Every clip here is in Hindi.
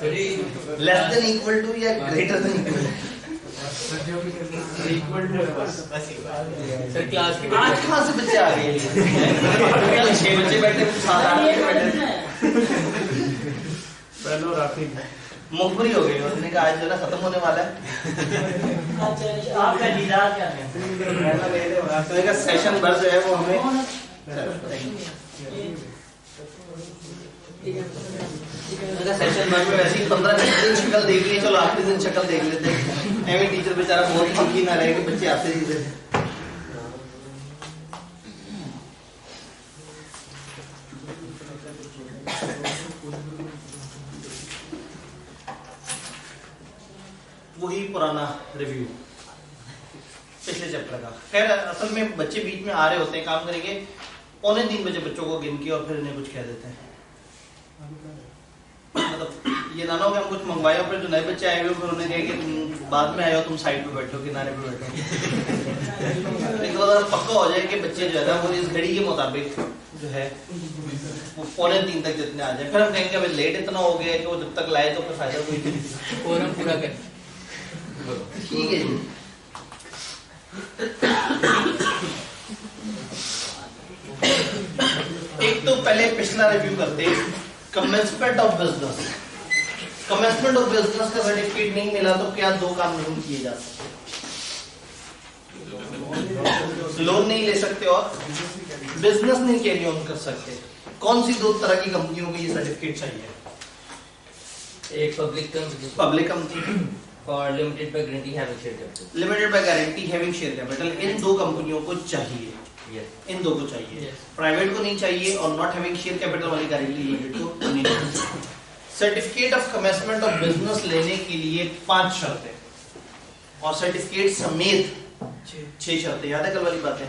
लेस देन इक्वल टू या greater than equal to sir class के आज कहाँ से बच्चे आ गए? 6 बच्चे बैठे, 7 8 बच्चे बैठे, पहले और आखिरी मुखबरी हो गई। उसने कहा आज जो ना खत्म होने वाला है। आपका दीदार क्या है? तो सेशन भर जो है वो हमें सेशन भर में वैसे ही 15 दिन शक्ल देख ली, चलो आखिरी दिन शक्ल देख लेते हैं। एवं टीचर बेचारा बहुत ही ना रहे कि बच्चे आते ही थे। वही पुराना रिव्यू पिछले चैप्टर का। खैर असल में बच्चे बीच में आ रहे होते हैं, काम करेंगे 2:45 बजे बच्चों को गिन के और फिर इन्हें कुछ कह देते हैं। मतलब ये ना हो कि हम कुछ मंगवाए और फिर जो नए बच्चे आए हुए फिर उन्हें कहे कि तुम बाद में आए हो, तुम साइड पे बैठो, किनारे पे बैठो। लेकिन अगर पक्का हो जाए कि बच्चे जो है ना वो इस घड़ी के मुताबिक जो है वो 2:45 तक जितने आ जाए, फिर हम कहेंगे अभी लेट इतना हो गया कि वो जब तक लाए तो फिर फायदा कोई नहीं। और हम पूरा करें। ठीक है जी। एक तो पहले पिछला रिव्यू करते हैं, commencement of business. Commencement of business का सर्टिफिकेट नहीं मिला तो क्या 2 काम नहीं किए जा सकते? लोन नहीं ले सकते और बिजनेस नहीं कैरी ऑन कर सकते। कौन सी 2 तरह की कंपनियों को ये सर्टिफिकेट चाहिए? एक पब्लिक कंपनी और limited by guarantee having share capital. Limited by guarantee having share capital, इन 2 कंपनियों को चाहिए। इन 2 को चाहिए। प्राइवेट को नहीं चाहिए और नॉट हैविंग शेयर कैपिटल वाली गारंटी लिमिटेड को नहीं चाहिए। Certificate of commencement of business लेने के लिए 5 शर्तें और सर्टिफिकेट समेत 6 शर्तें। याद है कल वाली बातें?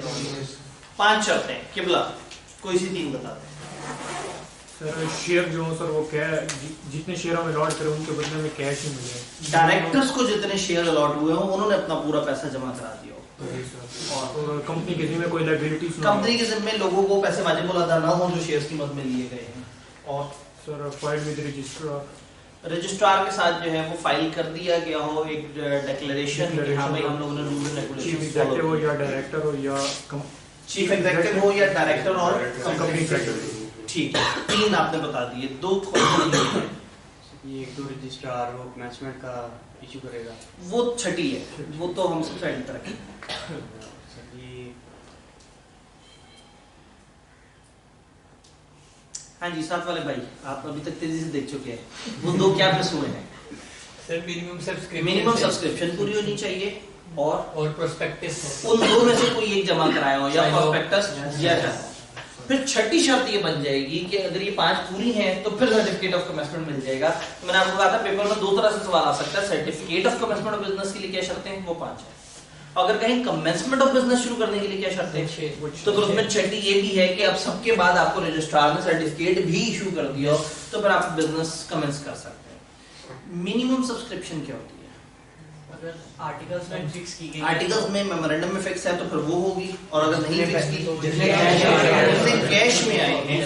5 शर्तें। किबला कोई सी 3 बताते हैं। सर शेयर जो हो सर वो क्या जितने शेयर हम अलॉट करें उनके बदले में कैश ही मिले। डायरेक्टर्स को जितने शेयर अलॉट हुए हो उन्होंने अपना पूरा पैसा जमा करा दिया हो। और कंपनी के जिम्मे कोई लायबिलिटीज ना, कंपनी के जिम्मे लोगों को पैसे वाजिब अदा ना हो जो शेयर्स की मद में लिए गए हैं। और sir file with registrar, registrar के साथ जो है वो फाइल कर दिया गया हो एक डिक्लेरेशन कि हाँ भाई हम लोगों ने rule and chief regulations executive हो या डायरेक्टर हो या चीफ एग्जीक्यूटिव हो या डायरेक्टर और कंपनी सेक्रेटरी। ठीक है, 3 आपने बता दिए। 2 कौन है? ये 2 रजिस्ट्रार वो मैनेजमेंट का इशू करेगा, वो छठी है, वो तो हम सबसे साइड पर रखें। ये हाँ जी, साथ वाले भाई आप अभी तक तेजी से देख चुके हैं। वो 2 क्या मिस हुए हैं? सर मिनिमम सब्सक्रिप्शन पूरी होनी चाहिए और प्रोस्पेक्टस। उन 2 में से कोई एक जमा कराया हो या प्रोस्पेक्टस या शायद। फिर छठी शर्त ये बन जाएगी कि अगर ये 5 पूरी हैं तो फिर सर्टिफिकेट ऑफ कमेंसमेंट मिल जाएगा। तो मैंने आपको कहा था पेपर में 2 तरह से सवाल आ सकता है। Certificate of commencement of business के लिए क्या शर्तें हैं? वो 5 है। अगर कहीं कमेंसमेंट ऑफ बिजनेस शुरू करने के लिए क्या शर्तें हैं? तो फिर उसमें छठी ये भी है कि अब सबके बाद आपको रजिस्ट्रार ने सर्टिफिकेट भी इशू कर दिया हो तो फिर आप बिजनेस कमेंस कर सकते हैं। मिनिमम सब्सक्रिप्शन क्या होती है? अगर आर्टिकल्स में फिक्स की गई, आर्टिकल्स में मेमोरेंडम में फिक्स है तो फिर वो होगी, और अगर नहीं फिक्स की तो जितने कैश में आए हैं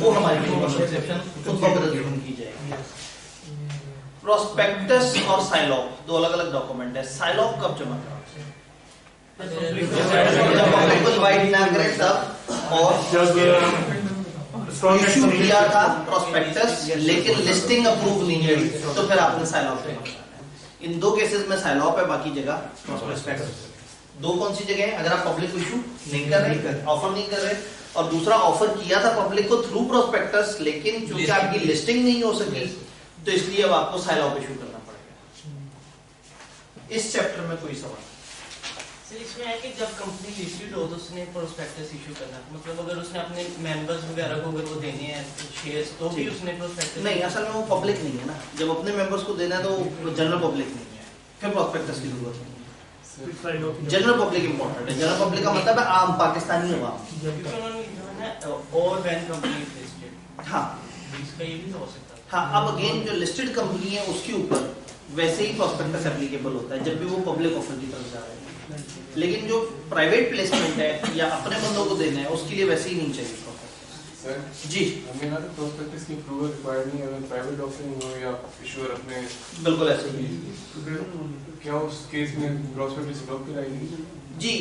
वो हमारी सब्सक्रिप्शन उनको रिजर्व की जाएगी। प्रोस्पेक्टस और साइलॉप 2 अलग-अलग डॉक्यूमेंट है। साइलॉप कब जमा कराना है? जब पब्लिक को इनवाइट ना करें तब, और जब इशू किया था प्रोस्पेक्टस लेकिन लिस्टिंग अप्रूव नहीं हुई तो फिर आपने साइलॉप जमा कराना है। इन 2 केसेस में साइलॉप है, बाकी जगह प्रोस्पेक्टस। 2 कौन सी जगह है? अगर आप पब्लिक को इशू नहीं कर रहे, ऑफर नहीं कर रहे, और दूसरा ऑफर किया था पब्लिक को थ्रू प्रोस्पेक्टस लेकिन चूंकि आपकी लिस्टिंग नहीं हो सकी तो इसलिए अब आपको साइलॉप इशू करना पड़ेगा। इस चैप्टर में कोई सवाल? इसमें है कि जब कंपनी लिस्टेड हो तो उसने प्रोस्पेक्टस इशू करना, मतलब अगर उसने अपने मेंबर्स वगैरह को अगर वो देने हैं शेयर्स तो भी उसने प्रोस्पेक्टस नहीं, असल में वो पब्लिक नहीं है ना। जब अपने मेंबर्स को देना है तो जनरल पब्लिक नहीं है, फिर प्रोस्पेक्टस की जरूरत नहीं है। जनरल पब्लिक इंपॉर्टेंट है। जनरल पब्लिक का मतलब है आम पाकिस्तानी अवाम। और व्हेन कंपनी इज लिस्टेड, हाँ इसका ये भी हो सकता है। हाँ, अब अगेन जो लिस्टेड कंपनी है उसके ऊपर वैसे ही प्रोस्पेक्टस एप्लीकेबल होता है जब भी वो पब्लिक ऑफर की तरफ जा रहे हैं। लेकिन जो प्राइवेट प्लेसमेंट है या अपने बंदों को देना है उसके लिए वैसे ही नहीं चाहिए प्रोस्पेक्टस। सर जी हमें ना प्रोस्पेक्टस की अप्रूवल रिक्वायर्ड नहीं है, अगर प्राइवेट ऑफरिंग हो या इशूअर अपने, बिल्कुल ऐसे ही तो फिर क्या उस केस में प्रोस्पेक्टस ब्लॉक कराएगी? जी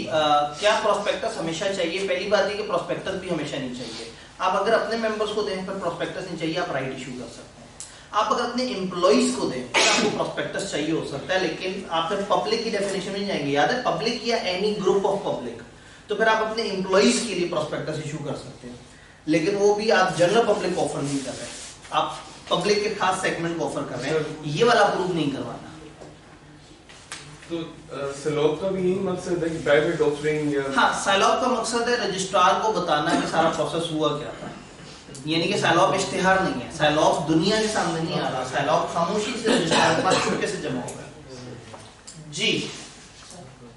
क्या प्रोस्पेक्टस हमेशा चाहिए? पहली बात है कि प्रोस्पेक्टस भी हमेशा नहीं चाहिए। आप अगर अपने मेंबर्स को दें पर प्रोस्पेक्टस नहीं चाहिए, आप राइट इशू कर सकते हैं। आप अगर अपने एम्प्लॉइज को दें तो आपको प्रोस्पेक्टस चाहिए हो सकता है, लेकिन आप फिर पब्लिक की डेफिनेशन में नहीं जाएंगे। याद है, पब्लिक या एनी ग्रुप ऑफ पब्लिक, तो फिर आप अपने एम्प्लॉइज के लिए प्रोस्पेक्टस इशू कर सकते हैं, लेकिन वो भी आप जनरल पब्लिक को ऑफर नहीं कर रहे, आप पब्लिक के खास सेगमेंट को ऑफर कर रहे हैं, ये वाला प्रूव नहीं करवाना। तो सैलॉब का भी यही मकसद है कि प्राइवेट ऑफरिंग या हाँ, सैलॉब का मकसद है रजिस्ट्रार को बताना कि सारा प्रोसेस हुआ क्या था। यानी कि सैलॉब इश्तिहार नहीं है, सैलॉब दुनिया के सामने नहीं आ रहा, सैलॉब खामोशी से रजिस्ट्रार के पास चुपके से जमा होगा। जी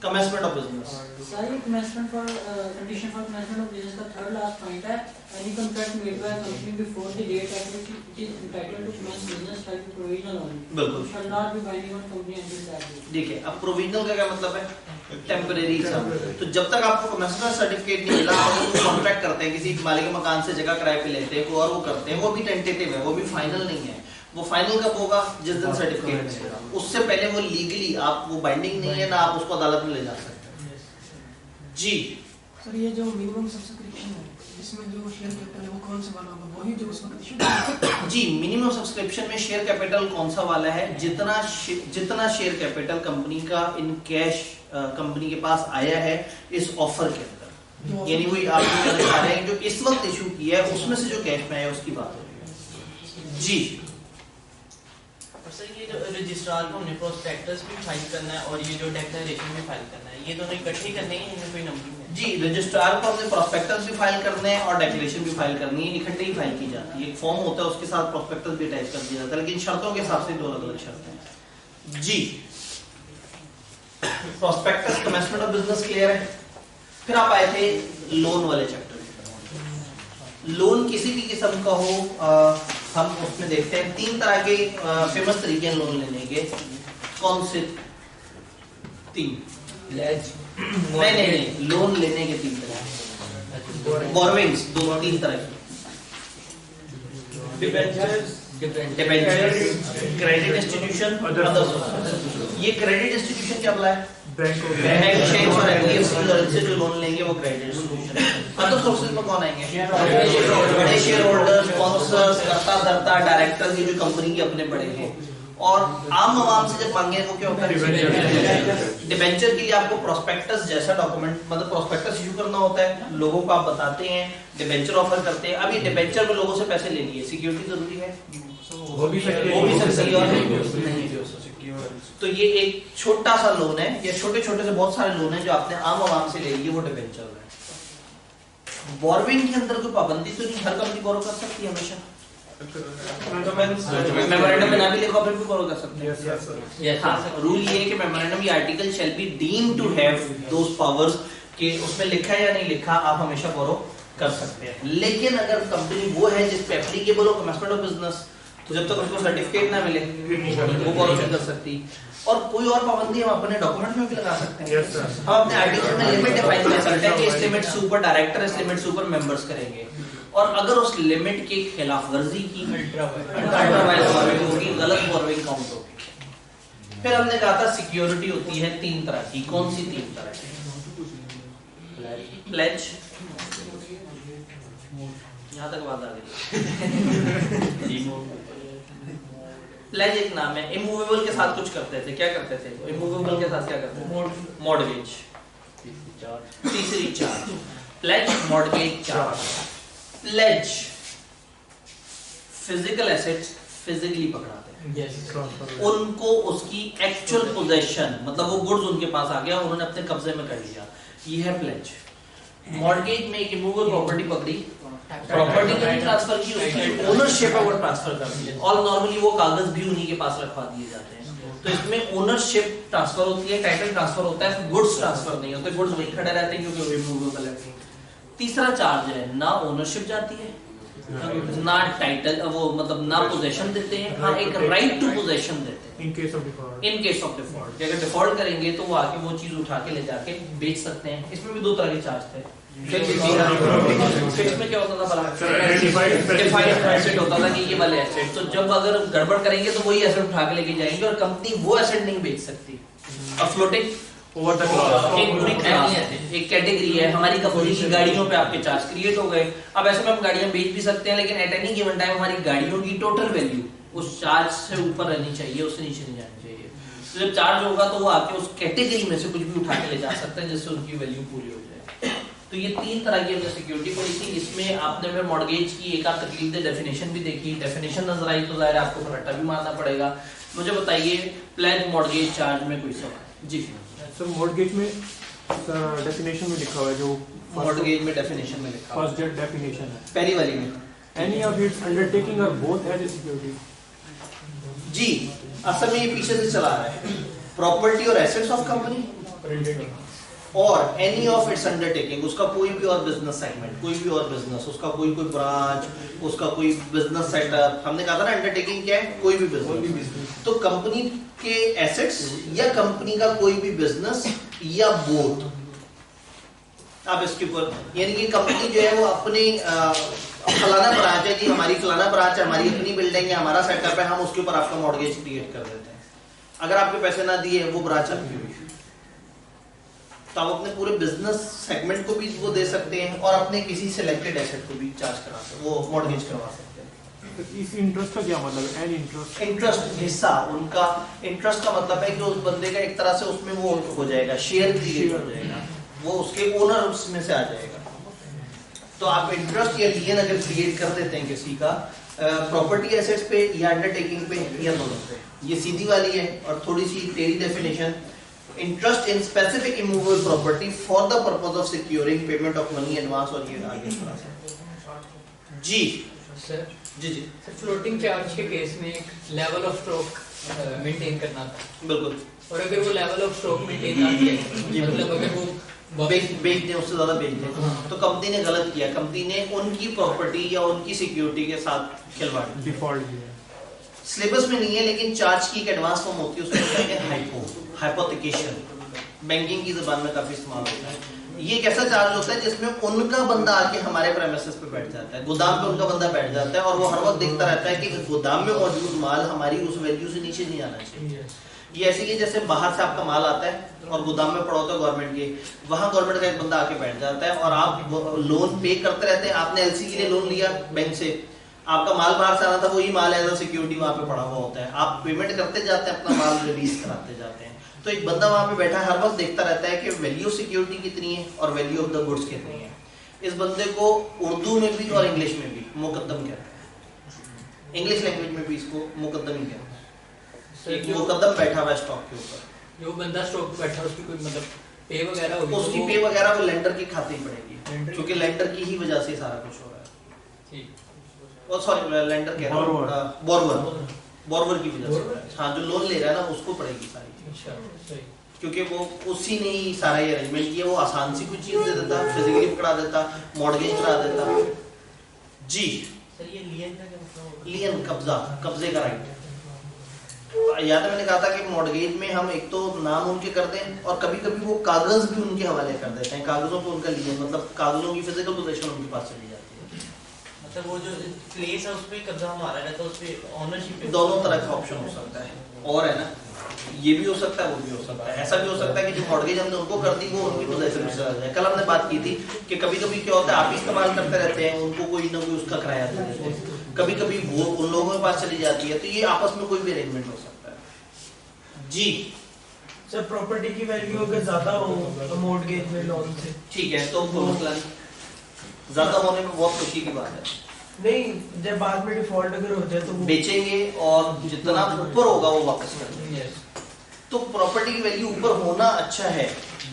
कमेंसमेंट ऑफ बिजनेस। सर ये commencement for condition for commencement of business का थर्ड लास्ट पॉइंट है, any contract made by company before the date at which it is entitled to commence business shall be provisional only, बिल्कुल shall not be binding on company until that date. देखिए, अब प्रोविजनल का क्या मतलब है? टेम्परेरी सा। तो जब तक आपको कमेंसमेंट सर्टिफिकेट नहीं मिला, आप वो कॉन्ट्रैक्ट करते हैं किसी मालिक के मकान से जगह किराए पे लेते हैं और वो करते हैं, वो भी टेंटेटिव है, वो भी फाइनल नहीं है। वो फाइनल कब होगा? जिस दिन सर्टिफिकेट मिलेगा, उससे पहले वो लीगली आप वो बाइंडिंग नहीं है ना, आप उसको अदालत में ले जा सकते हैं। जी सर ये जो मिनिमम सब्सक्रिप्शन है, इसमें जो शेयर कैपिटल है वो कौन सा वाला होगा? वही जो उस वक्त इशू है? जी, मिनिमम सब्सक्रिप्शन में शेयर कैपिटल कौन सा वाला है? जितना शेयर कैपिटल कंपनी का इन कैश कंपनी के पास आया है इस ऑफर के अंदर, यानी वही आप जो कहना चाह रहे हैं जो इस वक्त इशू किया है उसमें से जो कैश में आया उसकी बात हो रही है। जी और सर ये जो रजिस्ट्रार को हमने प्रोस्पेक्टस भी फाइल करना है और ये जो डिक्लेरेशन भी फाइल करना है, ये दोनों इकट्ठे ही करने हैं, इनमें कोई नंबरिंग है? जी, रजिस्ट्रार को हमने प्रोस्पेक्टस भी फाइल करने हैं और डिक्लेरेशन भी फाइल करनी है, इकट्ठे ही फाइल की जाती है। एक फॉर्म होता है उसके साथ प्रोस्पेक्टस भी अटैच कर दिया जाता है, लेकिन शर्तों के हिसाब से दो अलग-अलग शर्तें हैं। जी prospectus commencement of business clear है। फिर आप आए थे लोन वाले चैप्टर में। लोन किसी भी किस्म का हो, हम उसमें देखते हैं 3 तरह के फेमस तरीके हैं लोन लेने के। कौन से 3? प्लेज नहीं, लोन लेने के 3 तरह। बोरोविंग्स 2-3 तरह की। Debentures, credit institution, other. ये क्रेडिट इंस्टीट्यूशन क्या बोला है? बैंक और एनबीएफसी से जो लोन लेंगे वो क्रेडिट इंस्टीट्यूशन। अदर सोर्सेज में कौन आएंगे? बड़े शेयर होल्डर्स, स्पॉन्सर्स, कर्ता धर्ता, डायरेक्टर, ये जो कंपनी के अपने बड़े हैं। और आम आवाम से जब मांगे वो क्या होता है? डिबेंचर के लिए आपको प्रोस्पेक्टस जैसा डॉक्यूमेंट, मतलब प्रोस्पेक्टस इशू करना होता है, लोगों को आप बताते हैं, डिबेंचर ऑफर करते हैं। अब ये डिबेंचर में लोगों से पैसे ले लिए, सिक्योरिटी जरूरी है, वो भी सकती वो भी सकती है और नहीं भी हो सकती। तो ये एक छोटा सा लोन है, या छोटे छोटे से बहुत सारे लोन हैं जो आपने आम आवाम से ले लिए, वो डिबेंचर है। बोरोविंग के अंदर कोई पाबंदी तो नहीं, हर कंपनी बोरो कर सकती है हमेशा। मेमोरेंडम में ना भी लिखा फिर भी बोरो कर सकते हैं। हाँ, रूल ये है कि मेमोरेंडम या article shall be deemed to have those powers, कि उसमें लिखा है या नहीं लिखा, आप हमेशा बोरो कर सकते हैं। लेकिन अगर कंपनी वो है जिस पे एप्लीकेबल हो कमेंसमेंट ऑफ बिजनेस, तो जब तक उसको सर्टिफिकेट ना मिले वो बोरो नहीं कर सकती। और कोई और पाबंदी हम अपने डॉक्यूमेंट में भी लगा सकते हैं। हम अपने आर्टिकल में लिमिट डिफाइन कर सकते हैं कि इस लिमिट से ऊपर डायरेक्टर, इस लिमिट से ऊपर मेंबर्स करेंगे, और अगर उस लिमिट की खिलाफ वर्जी की, अल्ट्रावायलेंस बोरोविंग होगी, गलत बोरोविंग काउंट होगी। फिर हमने कहा था सिक्योरिटी होती है 3 तरह की। कौन सी 3 तरह की? प्लेज, यहाँ तक बात आ गई। प्लेज एक नाम है। इमूवेबल के साथ कुछ करते थे, क्या करते थे? इमूवेबल के साथ क्या करते थे? मॉर्गेज, तीसरी charge. Pledge, mortgage, charge. Pledge physical assets physically पकड़ाते हैं, उनको उसकी एक्चुअल पोजेशन, मतलब वो गुड्स उनके पास आ गया, उन्होंने अपने कब्जे में कर लिया, ये है प्लेज। मॉर्गेज में एक इमूवेबल प्रॉपर्टी पकड़ी, प्रॉपर्टी को ट्रांसफर की, उसकी ओनरशिप है वो ट्रांसफर कर दी, और नॉर्मली वो कागज भी उन्हीं के पास रखवा दिए जाते हैं। तो इसमें ओनरशिप ट्रांसफर होती है, टाइटल ट्रांसफर होता है, गुड्स ट्रांसफर नहीं होते, गुड्स वहीं खड़े रहते हैं क्योंकि वो इमूवेबल है। तीसरा चार्ज है, ना ओनरशिप जाती है, ना टाइटल, वो मतलब ना पोजेशन देते हैं, हाँ एक राइट टू पोजेशन देते हैं in case of default. In case of default. अगर डिफॉल्ट करेंगे तो वो आके वो चीज उठा के ले जाके बेच सकते हैं। इसमें भी 2 तरह के चार्ज थे। फिक्स में क्या होता था बड़ा डिफाइंड एसेट होता था कि ये वाले एसेट, तो जब अगर गड़बड़ करेंगे तो वही एसेट उठा के लेके जाएंगे और कंपनी वो एसेट नहीं बेच सकती। और फ्लोटिंग ओवर द क्लास एक पूरी क्लास है, एक कैटेगरी है। हमारी कंपनी की गाड़ियों पे आपके चार्ज क्रिएट हो गए। अब ऐसे में हम गाड़ियां बेच भी सकते हैं, लेकिन एट एनी गिवन टाइम हमारी गाड़ियों की टोटल वैल्यू उस चार्ज से ऊपर रहनी चाहिए, उससे नीचे नहीं जानी चाहिए। तो जब चार्ज होगा तो वो आके उस कैटेगरी में से कुछ भी उठा के ले जा सकते हैं जिससे उनकी वैल्यू पूरी हो जाए। तो ये 3 तरह की हमने सिक्योरिटी पढ़ी थी। इसमें आपने फिर मॉर्गेज की एक आध तकलीफ दे डेफिनेशन भी देखी, डेफिनेशन नजर आई तो जाहिर है आपको फरट्टा भी मारना पड़ेगा। मुझे बताइए प्लेज मॉर्गेज चार्ज में कोई सवाल? जी सर मॉर्गेज में डेफिनेशन में लिखा हुआ है, जो मॉर्गेज में डेफिनेशन में लिखा हुआ फर्स्ट डेट डेफिनेशन है, है पहली वाली में। एनी ऑफ इट्स अंडरटेकिंग और बोथ एज ए सिक्योरिटी। जी असल में ये पीछे से चला रहा है, प्रॉपर्टी और एसेट्स ऑफ कंपनी और एनी ऑफ इट्स अंडरटेकिंग, उसका कोई भी और बिजनेस सेगमेंट, कोई भी और बिजनेस, उसका कोई ब्रांच, उसका कोई बिजनेस सेटअप। हमने कहा था ना अंडरटेकिंग क्या है, कोई भी बिजनेस। तो कंपनी के एसेट्स या कंपनी का कोई भी बिजनेस या बोथ, आप इसके ऊपर, यानी कि कंपनी जो है वो अपने फलाना ब्रांच है जी, हमारी फलाना ब्रांच है, हमारी अपनी बिल्डिंग है, हमारा सेटअप है, हम उसके ऊपर आपका मॉर्गेज क्रिएट कर देते हैं। अगर आपके पैसे ना दिए वो ब्रांच आपकी हुई, तो आप अपने पूरे बिजनेस सेगमेंट को भी वो दे सकते हैं और अपने किसी सिलेक्टेड एसेट को भी चार्ज करा सकते, वो मॉर्गेज करवा सकते हैं। तो इस इंटरेस्ट का क्या मतलब है? एन इंटरेस्ट, इंटरेस्ट हिस्सा उनका, इंटरेस्ट का मतलब है कि उस बंदे का एक तरह से उसमें वो हो जाएगा, शेयर क्रिएट हो जाएगा, वो उसके ओनर उसमें से आ जाएगा। तो आप इंटरेस्ट या लियन अगर क्रिएट कर देते हैं किसी का प्रॉपर्टी एसेट्स पे या अंडरटेकिंग पे या दोनों पे, ये सीधी वाली है। और थोड़ी सी टेढ़ी definition, interest in specific immovable property for the purpose of securing payment of money advance, और ये आगे थोड़ा सा। जी सर जी जी सर फ्लोटिंग चार्ज के केस में एक लेवल ऑफ स्ट्रोक मेंटेन करना था, बिल्कुल। और अगर वो लेवल ऑफ स्ट्रोक मेंटेन ना किया, मतलब अगर वो बेच दें, उससे ज्यादा बेच दें, तो कंपनी ने गलत किया। कंपनी ने उनकी प्रॉपर्टी या उनकी सिक्योरिटी के साथ खिलवाड़, डिफॉल्ट किया। सिलेबस में नहीं है लेकिन चार्ज की एक एडवांस फॉर्म होती है, उसको कहते हैं हाइपोथिकेशन। बैंकिंग की जुबान में काफी इस्तेमाल होता है। ये एक ऐसा चार्ज होता है जिसमें उनका बंदा आके हमारे प्रेमिसेस पे बैठ जाता है, गोदाम पे उनका बंदा बैठ जाता है और वो हर वक्त देखता रहता है कि गोदाम में मौजूद माल हमारी उस वैल्यू से नीचे नहीं आना चाहिए। ये ऐसे ही जैसे बाहर से आपका माल आता है और गोदाम में पड़ा होता है गवर्नमेंट के, वहां गवर्नमेंट का एक बंदा आके बैठ जाता है और आप लोन पे करते रहते हैं। आपने एलसी के लिए लोन लिया बैंक से, आपका माल बाहर से आना था, वही माल एज अ सिक्योरिटी वहां पे पड़ा हुआ होता है, आप पेमेंट करते जाते हैं, अपना माल रिलीज कराते जाते हैं। तो एक बंदा वहां पे बैठा हर वक्त देखता रहता है कि वैल्यू सिक्योरिटी कितनी है और वैल्यू ऑफ द गुड्स कितनी है। इस बंदे को उर्दू में भी और इंग्लिश में भी मुकद्दम कहते हैं, इंग्लिश लैंग्वेज में भी इसको मुकद्दम ही कहते हैं। एक मुकद्दम बैठा हुआ स्टॉक के ऊपर, जो बंदा स्टॉक पे बैठा उसकी कोई मतलब पे वगैरह होगी, उसकी पे वगैरह वो लेंडर के खाते ही पड़ेगी, क्योंकि लेंडर की ही वजह से सारा कुछ हो रहा है। ठीक, और सॉरी लेंडर कह रहा हूं, बोरवर की वजह से। हाँ, जो लोन ले रहा है ना उसको पड़ेगी सारी, अच्छा सही, क्योंकि वो उसी ने ही सारा ये अरेंजमेंट किया। वो आसान सी कोई चीज दे देता, फिजिकली पकड़ा देता, मॉर्गेज करा देता। जी सर ये लियन का क्या मतलब होगा? लियन कब्जा, कब्जे का राइट। याद है मैंने कहा था कि मॉर्गेज में हम एक तो नाम उनके कर दें और कभी कभी वो कागज भी उनके हवाले कर देते हैं, कागजों पे उनका लियन, मतलब कागजों की फिजिकल पोजीशन उनके पास चली जाती है। मतलब वो जो प्लेस है उस पे कब्जा हमारा रहता है, उस पे ओनरशिप दोनों तरह का ऑप्शन हो सकता है, और है ना ये भी हो सकता है, वो भी हो सकता है। ऐसा भी हो सकता है कि जो मॉर्गेज हमने उनको कर दी वो उनकी पोजीशन में चला जाए। कल हमने बात की थी कि कभी कभी क्या होता है, आप ही इस्तेमाल करते रहते हैं, उनको कोई ना कोई उसका किराया दे देते हैं, कभी कभी वो उन लोगों के पास चली जाती है। तो ये आपस में कोई भी अरेंजमेंट हो सकता है। जी सर प्रॉपर्टी की वैल्यू अगर ज्यादा हो मॉर्गेज में लोन से, ठीक है, तो कोई मसला नहीं, ज्यादा होने में बहुत खुशी की बात है। नहीं जब बाद में डिफॉल्ट अगर हो जाए तो वो बेचेंगे और जितना ऊपर होगा वो वापस कर देंगे। तो प्रॉपर्टी की वैल्यू ऊपर होना अच्छा है,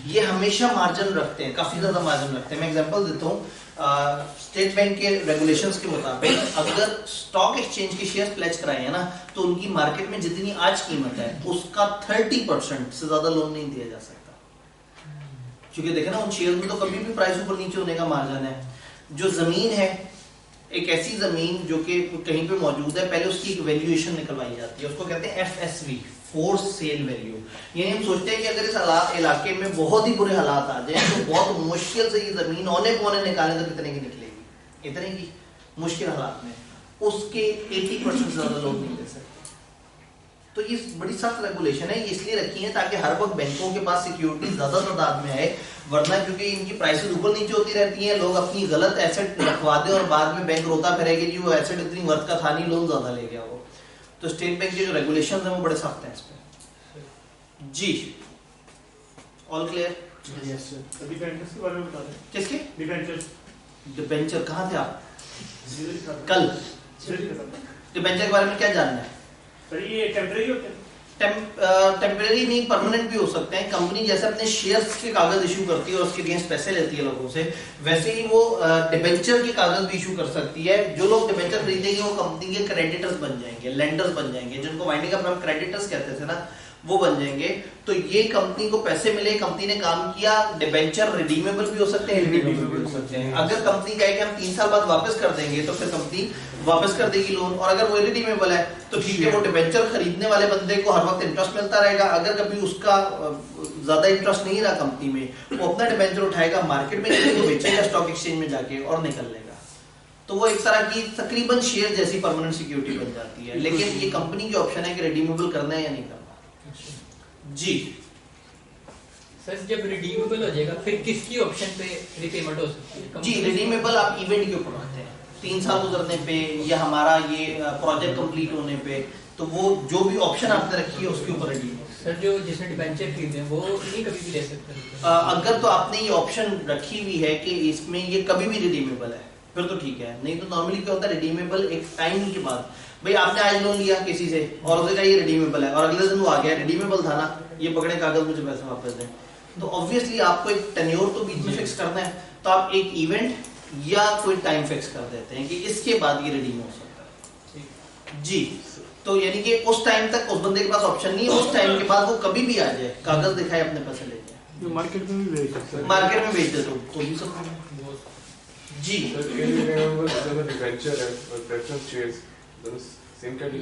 ये हमेशा मार्जिन रखते हैं, काफी ज्यादा मार्जिन रखते हैं। मैं एग्जांपल देता हूँ, स्टेट बैंक के रेगुलेशंस के मुताबिक अगर स्टॉक एक्सचेंज के शेयर प्लेज कराए हैं ना, तो उनकी मार्केट में जितनी आज कीमत है उसका 30% से ज्यादा लोन नहीं दिया जा सकता, क्योंकि देखे ना उन शेयर में तो कभी भी प्राइस ऊपर नीचे होने का मार्जिन है। जो जमीन है एक ऐसी जमीन जो कि कहीं पे मौजूद है, पहले उसकी एक वैल्यूएशन निकलवाई जाती है, उसको कहते हैं FSV, फोर्स सेल वैल्यू। यानी हम सोचते हैं कि अगर इस इलाके में बहुत ही बुरे हालात आ जाए तो बहुत मुश्किल से ये जमीन औने पौने निकालें तो कितने की निकलेगी, इतने की मुश्किल हालात में उसके 80% से ज्यादा लोग नहीं ले सकते। तो ये बड़ी सख्त रेगुलेशन है, ये इसलिए रखी है ताकि हर वक्त बैंकों के पास सिक्योरिटी ज्यादा तादाद में आए, वरना क्योंकि इनकी प्राइसेस ऊपर नीचे होती रहती हैं, लोग अपनी गलत एसेट रखवा दें और बाद में बैंक रोता फिरेगा जी वो एसेट इतनी वर्थ का था नहीं, लोन ज्यादा ले गया वो। तो स्टेट बैंक के जो रेगुलेशंस हैं वो बड़े सख्त हैं इस पे। जी all clear? Yes sir. Debentures के बारे में बता दें। किसके डिबेंचर्स? डिबेंचर कहाँ थे आप कल? डिबेंचर के बारे में क्या जानना है? सर ये टेम्परेरी होते हैं? टेम्परेरी नहीं, परमानेंट भी हो सकते हैं। कंपनी जैसे अपने शेयर्स के कागज इशू करती है और उसके अगेंस्ट पैसे लेती है लोगों से, वैसे ही वो डिबेंचर के कागज भी इशू कर सकती है। जो लोग डिबेंचर खरीदेंगे वो कंपनी के क्रेडिटर्स बन जाएंगे, लेंडर्स बन जाएंगे, जिनको वाइंडिंग अप हम क्रेडिटर्स कहते थे ना, वो बन जाएंगे। तो ये कंपनी को पैसे मिले, कंपनी ने काम किया, डिबेंचर रिडीमेबल भी हो सकते हैं, इरिडीमेबल भी हो सकते हैं। अगर कंपनी कहे कि हम 3 साल बाद वापस कर देंगे तो फिर कंपनी वापस कर देगी लोन, और अगर वो इरिडीमेबल है तो ठीक है, वो डिबेंचर खरीदने वाले बंदे को हर वक्त इंटरेस्ट मिलता रहेगा। अगर कभी उसका ज्यादा इंटरेस्ट नहीं रहा कंपनी में, वो अपना डिबेंचर उठाएगा, मार्केट में बेचेगा स्टॉक एक्सचेंज में जाके और निकल लेगा। तो वो एक तरह की तकरीबन शेयर जैसी परमानेंट सिक्योरिटी बन जाती है। लेकिन ये कंपनी की ऑप्शन है कि रिडीमेबल करना है या नहीं करना। जी सर जब रिडीमेबल हो जाएगा फिर किसकी ऑप्शन पे रिपेमेंट हो सकती है? जी रिडीमेबल आप इवेंट के ऊपर रखते हैं, 3 साल गुजरने पे या हमारा ये प्रोजेक्ट कंप्लीट होने पे, तो वो जो भी ऑप्शन आपने रखी है उसके ऊपर रिडीम। सर जो जिसने डिबेंचर खरीदे हैं वो नहीं कभी भी ले सकते? अगर तो आपने ये ऑप्शन रखी हुई है कि इसमें ये कभी भी रिडीमेबल है फिर तो ठीक है, नहीं तो नॉर्मली क्या होता है रिडीमेबल एक टाइम के बाद, भाई आपने आज लोन लिया किसी से और उसने कहा ये रिडीमेबल है और अगले दिन वो आ गया रिडीमेबल था ना, ये पकड़े कागज मुझे पैसे वापस दें, तो ऑब्वियसली आपको एक टेन्योर तो बीच में फिक्स करना है, तो आप एक इवेंट या कोई टाइम फिक्स कर देते हैं कि इसके बाद ये रिडीम हो सकता है। जी तो यानी कि उस टाइम तक उस बंदे के पास ऑप्शन नहीं है, उस टाइम के बाद वो कभी भी आ जाए, कागज दिखाए, अपने पैसे ले जाए, मार्केट में भी बेच सकते हैं, मार्केट में बेच दे तो भी सब। जी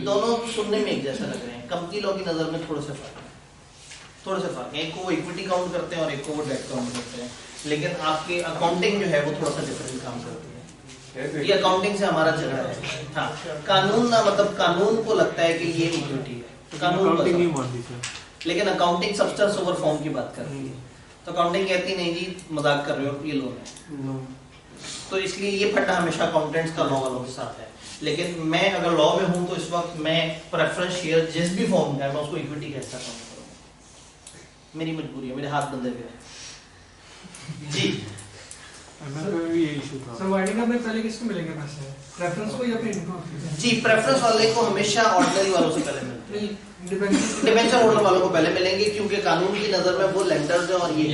दोनों सुनने में एक जैसा लग रहे हैं, कंपनी लॉ की नजर में थोड़े से फर्क है, एक को वो इक्विटी काउंट करते हैं और एक को वो डेट काउंट करते हैं, लेकिन आपके अकाउंटिंग जो है वो थोड़ा सा डिफरेंट काम करती है, ये अकाउंटिंग से हमारा चल रहा है। हाँ कानून ना, मतलब कानून को लगता है कि ये इक्विटी है, कानून नहीं मानती सर, लेकिन अकाउंटिंग सब्सटेंस ओवर फॉर्म की बात करती है, तो अकाउंटिंग कहती नहीं जी मजाक कर रहे हो ये लोन है, तो इसलिए ये फटा हमेशा अकाउंटेंट्स का लॉ वालों के साथ है। लेकिन मैं अगर लॉ में हूं तो इस वक्त मैं प्रेफरेंस शेयर जिस भी फॉर्म का है मैं उसको इक्विटी कैसा काउंट करूं, मेरी मजबूरी है, मेरे हाथ बंधे हुए हैं। जी भी ये इशू था सर वाइडिंग में पहले किसको मिलेंगे पैसे, प्रेफरेंस को या फिर इनको? जी प्रेफरेंस वाले को हमेशा ऑर्डिनरी वालों से पहले मिलते हैं, डिबेंचर होल्डर वालों को पहले मिलेंगे, क्योंकि कानून की नजर में वो लेंडर्स हैं और ये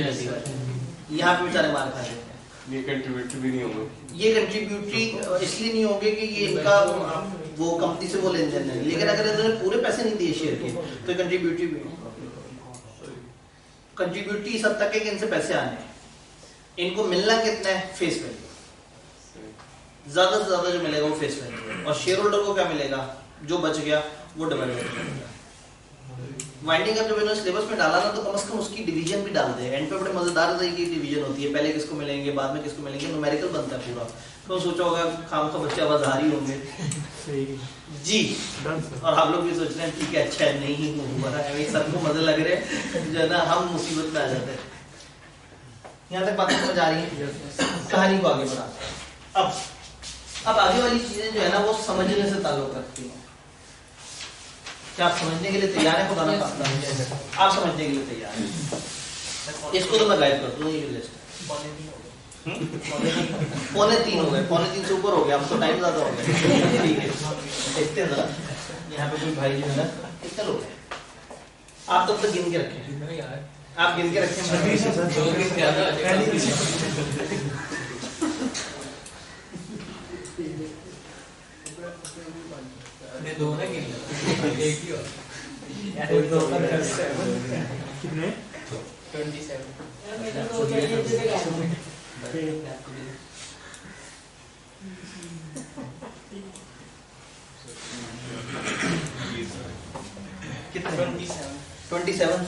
यहाँ पे बेचारे मार खा रहे हैं। ये कंट्रीब्यूटरी भी नहीं होंगे, ये कंट्रीब्यूटरी इसलिए नहीं होंगे कि ये इनका वो कंपनी से वो लेन देन है, लेकिन अगर इन्होंने पूरे पैसे नहीं दिए शेयर के तो कंट्रीब्यूटरी भी कंट्रीब्यूटरी इस हद तक है कि इनसे पैसे आने हैं, इनको मिलना कितना है फेस वैल्यू, ज्यादा से ज्यादा जो मिलेगा वो फेस वैल्यू, और शेयर होल्डर को क्या मिलेगा, जो बच गया वो डबल मिलेगा। वाइंडिंग अप जब इन्होंने सिलेबस में डाला ना तो कम से कम उसकी डिवीजन भी डाल दे, एंड पे बड़े मजेदार तरीके की डिवीजन होती है, पहले किसको मिलेंगे बाद में किसको मिलेंगे, न्यूमेरिकल बनता है पूरा, तो सोचा होगा खाम का बच्चे आवाज़ारी होंगे। जी और आप लोग भी सोच रहे हैं ठीक है अच्छा है, नहीं हुआ है, सबको मजे लग रहे हैं, जो है ना हम मुसीबत में आ जाते हैं। यहाँ तक बातें समझ आ रही है, कहानी को आगे बढ़ाते हैं। अब आगे वाली चीजें जो है ना वो समझने से ताल्लुक रखती हैं। क्या आप समझने के लिए तैयार हैं? खुदा ना खास्ता आप समझने के लिए तैयार हैं? इसको तो मैं गाइड कर दूं, ये लिस्ट 2:45 हो गए, 2:45 से ऊपर हो गया, अब तो टाइम ज्यादा हो गया। ठीक है देखते हैं जरा, यहाँ पे कोई भाई जो है ना कितने लोग हैं, आप तब तक गिन के रखें, आप गिन के रखें, दो ना एक ही कितने 27 कितने 27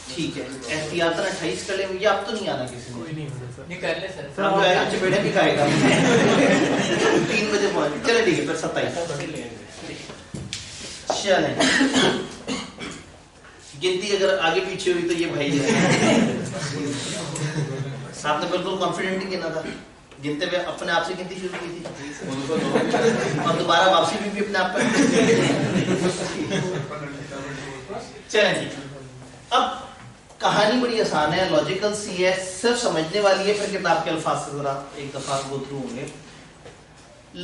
ठीक है। एहतियात 28 कर ले, ये अब तो नहीं आना किसी कोई ने। नहीं होगा सर। नहीं कर ले सर हम जो है ना चपेड़े भी खाएगा 3 बजे पहुंच चले, ठीक है फिर 27 चलें। गिनती अगर आगे पीछे हुई तो ये भाई है। आपने बिल्कुल कॉन्फिडेंट ही गिना था, गिनते हुए अपने आप से गिनती शुरू की थी और दोबारा वापसी भी अपने आप पर। चलें जी, अब कहानी बड़ी आसान है, लॉजिकल सी है, सिर्फ समझने वाली है, फिर किताब के अल्फाज से जरा एक दफा गो थ्रू होंगे।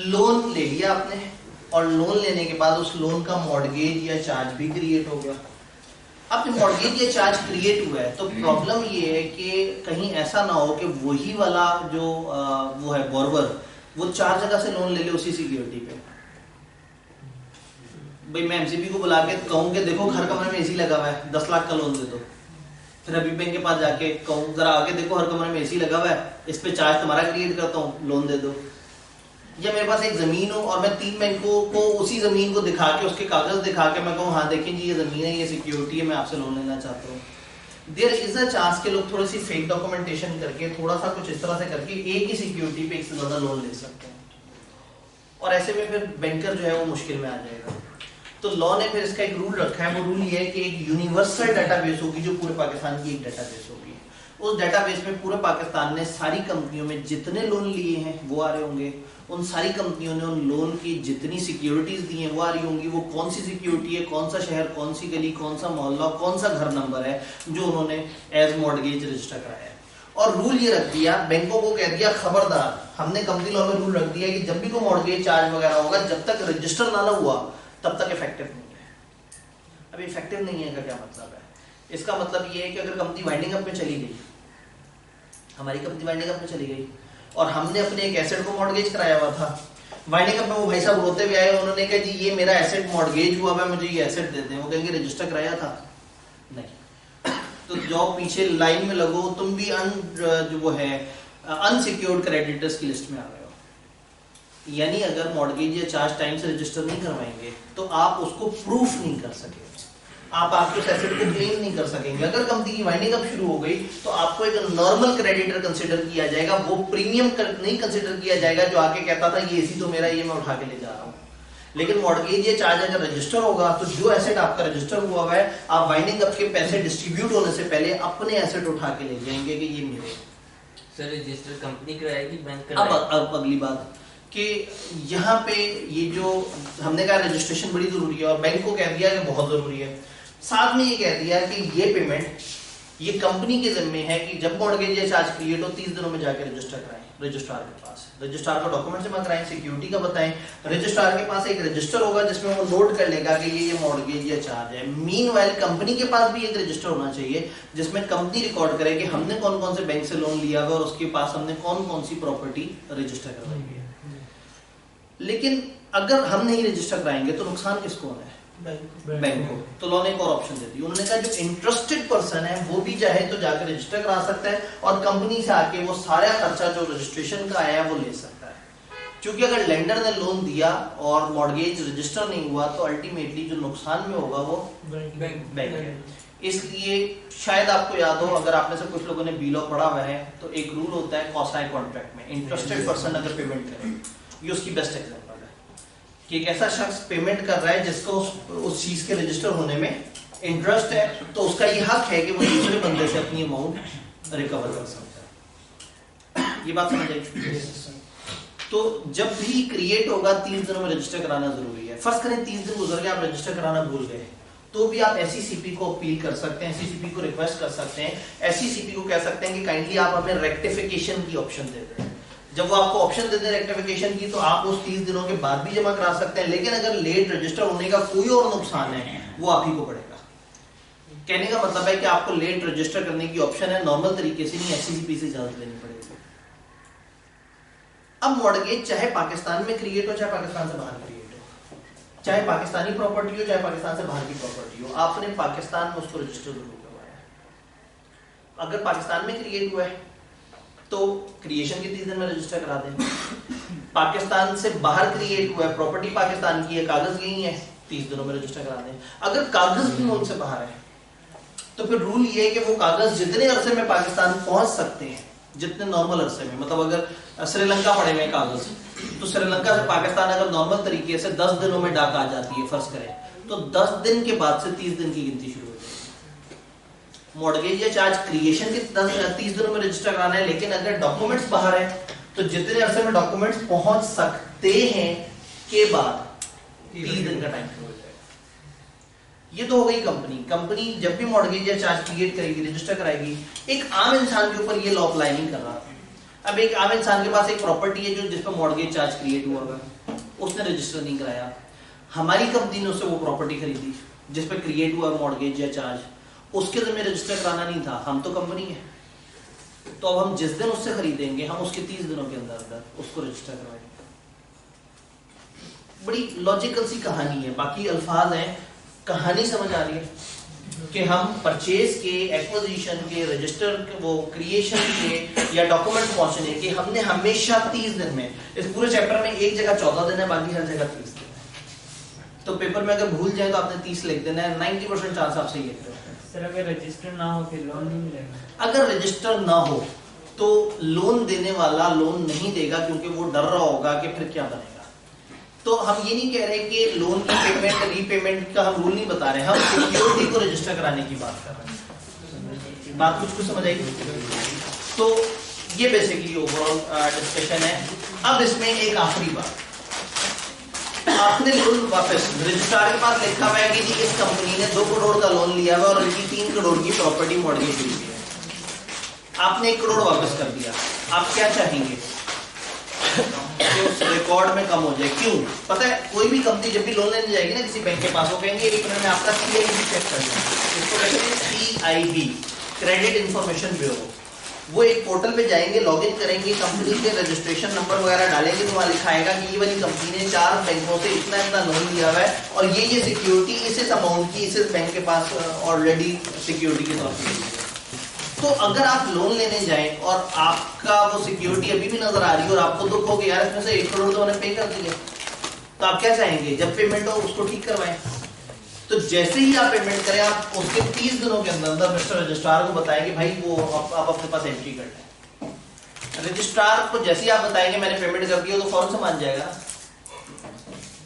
लोन ले लिया आपने और लोन लेने के बाद उस लोन का मॉर्गेज या चार्ज भी क्रिएट हो गया। अब जब मॉर्गेज या चार्ज क्रिएट हुआ है तो प्रॉब्लम ये है कि कहीं ऐसा ना हो कि वही वाला जो वो है बोरवर वो 4 जगह से लोन ले ले उसी सिक्योरिटी पे। भाई मैं एमसीबी को बुला के कहूँ कि देखो हर कमरे में एसी लगा हुआ है, 10 लाख का लोन दे दो। फिर अभी बैंक के पास जाके कहूँ जरा आगे देखो हर कमरे में एसी लगा हुआ है, इस पे चार्ज तुम्हारा क्रिएट करता हूँ, लोन दे दो। या मेरे पास एक जमीन हो और मैं 3 बैंकों को उसी जमीन को दिखा के उसके कागज दिखा के मैं कहूँ हाँ देखें जी ये जमीन है, ये सिक्योरिटी है, मैं आपसे लोन लेना चाहता हूँ। देयर इज अ चांस के लोग थोड़ी सी फेक डॉक्यूमेंटेशन करके थोड़ा सा कुछ इस तरह से करके एक ही सिक्योरिटी पे एक से ज्यादा लोन ले सकते हैं और ऐसे में फिर बैंकर जो है वो मुश्किल में आ जाएगा। तो लॉ ने फिर इसका एक रूल रखा है, वो रूल ये है कि एक यूनिवर्सल डाटाबेस होगी जो पूरे पाकिस्तान की एक डाटाबेस होगी। उस डाटाबेस में पूरे पाकिस्तान ने सारी कंपनियों में जितने लोन लिए हैं वो आ रहे होंगे, उन सारी कंपनियों ने उन लोन की जितनी सिक्योरिटीज दी हैं वो आ रही होंगी, वो कौन सी सिक्योरिटी है, कौन सा शहर, कौन सी गली, कौन सा मोहल्ला, कौन सा घर नंबर है जो उन्होंने एज मॉर्गेज रजिस्टर कराया है। और रूल ये रख दिया, बैंकों को कह दिया खबरदार, हमने कंपनी लॉ में रूल रख दिया कि जब भी कोई मॉर्गेज चार्ज वगैरह होगा जब तक रजिस्टर ना हुआ तब तक इफेक्टिव नहीं है। अब इफेक्टिव नहीं है का क्या मतलब है? इसका मतलब ये है कि अगर कंपनी वाइंडिंग अप में चली गई, हमारी कंपनी वाइंडिंग अप में चली गई और हमने अपने एक एसेट को मॉर्गेज कराया हुआ था, वाइंडिंग अप में वो भाई साहब रोते हुए आए, उन्होंने कहा जी ये मेरा एसेट मॉर्गेज हुआ है, मुझे ये एसेट दे दें। वो कहेंगे रजिस्टर कराया था? नहीं। तो जाओ पीछे लाइन में लगो, तुम भी जो वो है अनसिक्योर्ड क्रेडिटर्स की लिस्ट में आ गए हो। यानी अगर मॉर्गेज या चार्ज टाइम से रजिस्टर नहीं करवाएंगे तो आप उसको प्रूफ नहीं कर सकेंगे, आप आपके एसेट को क्लेम नहीं कर सकेंगे। अगर कंपनी की वाइंडिंग अप शुरू हो गई तो आपको एक नॉर्मल क्रेडिटर कंसीडर किया जाएगा, वो प्रीमियम नहीं कंसीडर किया जाएगा जो आके कहता था ये एसी तो मेरा, ये मैं उठा के ले जा रहा हूँ। लेकिन मॉर्गेज या चार्ज अगर रजिस्टर होगा तो जो एसेट आपका रजिस्टर हुआ है आप वाइंडिंग अप के पैसे डिस्ट्रीब्यूट होने से पहले अपने एसेट उठा के ले जाएंगे कि ये मेरे। सर रजिस्टर कंपनी कराएगी, बैंक अब अगली बात कि यहाँ पे ये जो हमने कहा रजिस्ट्रेशन बड़ी जरूरी है और बैंक को कह दिया कि बहुत जरूरी है, साथ में ये कह दिया कि ये पेमेंट ये कंपनी के जिम्मे है कि जब मॉर्गेज या चार्ज क्रिएट हो 30 दिनों में जाके रजिस्टर कराएं रजिस्ट्रार के पास, रजिस्ट्रार का डॉक्यूमेंट जमा कराएं, सिक्योरिटी का बताएं। रजिस्ट्रार के पास एक रजिस्टर होगा जिसमें वो नोट कर लेगा कि ये मॉर्गेज या चार्ज है। मीनवाइल कंपनी के पास भी एक रजिस्टर होना चाहिए जिसमें कंपनी रिकॉर्ड करे कि हमने कौन कौन से बैंक से लोन लिया हुआ और उसके पास हमने कौन कौन सी प्रॉपर्टी रजिस्टर करवाई है। लेकिन अगर हम नहीं रजिस्टर कराएंगे तो नुकसान किसको है? बैंक को। तो लॉ ने एक और ऑप्शन दे दी, उन्होंने कहा जो इंटरेस्टेड पर्सन है वो भी चाहे तो जाकर रजिस्टर करा सकता है और कंपनी से आके वो सारा खर्चा जो रजिस्ट्रेशन का आया वो ले सकता है। क्योंकि अगर लेंडर ने लोन दिया और मॉर्गेज रजिस्टर नहीं हुआ तो अल्टीमेटली जो नुकसान में होगा वो बैंक है। इसलिए शायद आपको याद हो, अगर आप में से कुछ लोगों ने बी लॉ पढ़ा हुआ है तो एक रूल होता है कॉसाई कॉन्ट्रैक्ट में, इंटरेस्टेड पर्सन अगर पेमेंट करे, ये उसकी बेस्ट एग्जांपल है कि एक ऐसा शख्स पेमेंट कर रहा है जिसको उस चीज के रजिस्टर होने में इंटरेस्ट है, तो उसका ये हक है कि वो दूसरे बंदे से अपनी अमाउंट रिकवर कर सकता है। ये बात समझ आई? तो जब भी क्रिएट होगा 30 दिनों में रजिस्टर कराना जरूरी है। फर्स्ट करें 30 दिन गुजर गए, आप रजिस्टर कराना भूल गए, तो भी आप एससीसीपी को अपील कर सकते हैं, एससीसीपी को रिक्वेस्ट कर सकते हैं, एससीसीपी को कह सकते हैं कि काइंडली आप हमें रेक्टिफिकेशन की ऑप्शन दे दें। जब वो आपको ऑप्शन दे दें रेक्टिफिकेशन की तो आप उस 30 दिनों के बाद भी जमा करा सकते हैं। लेकिन अगर लेट रजिस्टर होने का कोई और नुकसान है वो आप ही को पड़ेगा। कहने का मतलब है कि आपको लेट रजिस्टर करने की ऑप्शन है, नॉर्मल तरीके से नहीं, एससीसीपी से इजाजत लेनी पड़ेगी। अब मॉर्गेज चाहे पाकिस्तान में क्रिएट हो चाहे पाकिस्तान से बाहर क्रिएट हो, चाहे पाकिस्तानी प्रॉपर्टी हो चाहे पाकिस्तान से बाहर की प्रॉपर्टी हो, आपने पाकिस्तान में उसको रजिस्टर जरूर करवाया। अगर पाकिस्तान में क्रिएट हुआ है तो क्रिएशन के 30 दिन में रजिस्टर करा दें। पाकिस्तान से बाहर क्रिएट हुआ है, प्रॉपर्टी पाकिस्तान की है, कागज यही है, 30 दिनों में रजिस्टर करा दें। अगर कागज भी लोन से बाहर है तो फिर रूल ये है कि वो कागज जितने अरसे में पाकिस्तान पहुंच सकते हैं, जितने नॉर्मल अरसे में, मतलब अगर श्रीलंका पड़े हुए कागज तो श्रीलंका से पाकिस्तान अगर नॉर्मल तरीके से 10 दिनों में डाक आ जाती है फर्ज करें, तो 10 दिन के बाद से 30 दिन की गिनती शुरू हो जाएगी। मॉर्गेज या चार्ज क्रिएशन के 30 दिनों में रजिस्टर कराना है, लेकिन अगर डॉक्यूमेंट्स बाहर है तो जितने अरसे में डॉक्यूमेंट्स पहुंच सकते हैं के बाद 30 दिन का टाइम शुरू हो जाएगा। ये तो हो गई कंपनी जब भी मॉर्गेज या चार्ज क्रिएट करेगी, रजिस्टर कराएगी, एक आम इंसान के ऊपर ये लॉ अप्लाई नहीं कर रहा। अब एक आम इंसान के पास एक प्रॉपर्टी है जो जिस पर मॉर्गेज चार्ज क्रिएट हुआ है, उसने रजिस्टर नहीं कराया, हमारी कंपनी ने उससे वो प्रॉपर्टी खरीदी जिस पर क्रिएट हुआ मॉर्गेज या चार्ज, उसके ज़िम्मे रजिस्टर कराना नहीं था, हम तो कंपनी है, तो अब हम जिस दिन उससे खरीदेंगे हम उसके 30 दिनों के अंदर उसको रजिस्टर करवाएंगे। बड़ी लॉजिकल सी कहानी है, बाकी अल्फाज हैं, कहानी समझ आ रही है कि हम परचेज के, एक्विजिशन के, रजिस्टर के, वो क्रिएशन के या डॉक्यूमेंट पहुंचने के हमने हमेशा 30 दिन में, इस पूरे चैप्टर में एक जगह 14 दिन है, बाकी हर जगह 30 दिन है। तो पेपर में अगर भूल जाए तो आपने 30 लिख देना है, 90% चांस आपसे ये लिखते हैं। सर अगर रजिस्टर ना हो फिर लोन नहीं मिलेगा। अगर रजिस्टर ना हो तो लोन देने वाला लोन नहीं देगा, क्योंकि वो डर रहा होगा कि फिर क्या बनेगा। तो हम ये नहीं कह रहे कि लोन की पेमेंट रीपेमेंट का हम रूल नहीं बता रहे, हम सिक्योरिटी को रजिस्टर कराने की बात कर रहे हैं। बात कुछ समझ आई? तो ये बेसिकली ओवरऑल डिस्कशन है। अब इसमें एक आखिरी बात, आपने लोन वापस रजिस्ट्रार के पास लिखा हुआ है कि जी इस कंपनी ने 2 करोड़ का लोन लिया हुआ और उनकी 3 करोड़ की प्रॉपर्टी मॉर्गेज ली है, आपने 1 करोड़ वापस कर दिया, आप क्या चाहेंगे कि उस रिकॉर्ड में कम हो जाए? क्यों? पता है, कोई भी कंपनी जब भी लोन लेने जाएगी ना किसी बैंक के पास, वो कहेंगे एक मिनट में आपका CIB चेक कर लें। इसको कहते हैं CIB, क्रेडिट इंफॉर्मेशन ब्यूरो। वो एक पोर्टल पे जाएंगे, लॉगिन करेंगे, कंपनी के रजिस्ट्रेशन नंबर वगैरह डालेंगे, तो वहाँ लिखा आएगा कि ये वाली कंपनी ने 4 बैंकों से इतना इतना लोन लिया हुआ है और ये सिक्योरिटी इस अमाउंट की इस बैंक के पास ऑलरेडी सिक्योरिटी के तौर पर। तो अगर आप लोन लेने जाएं और आपका वो सिक्योरिटी अभी भी नजर आ रही है और आपको दुख हो कि यार इसमें से 1 करोड़ तो मैंने पे कर दिए, तो आप क्या चाहेंगे? जब पेमेंट हो उसको ठीक करवाएं। तो जैसे ही आप पेमेंट करें, आप उसके 30 दिनों के अंदर मिस्टर रजिस्ट्रार को बताएंगे भाई वो आप अपने पास एंट्री कर लें। रजिस्ट्रार को जैसे ही आप बताएंगे मैंने पेमेंट कर दिया तो फौरन से मान जाएगा।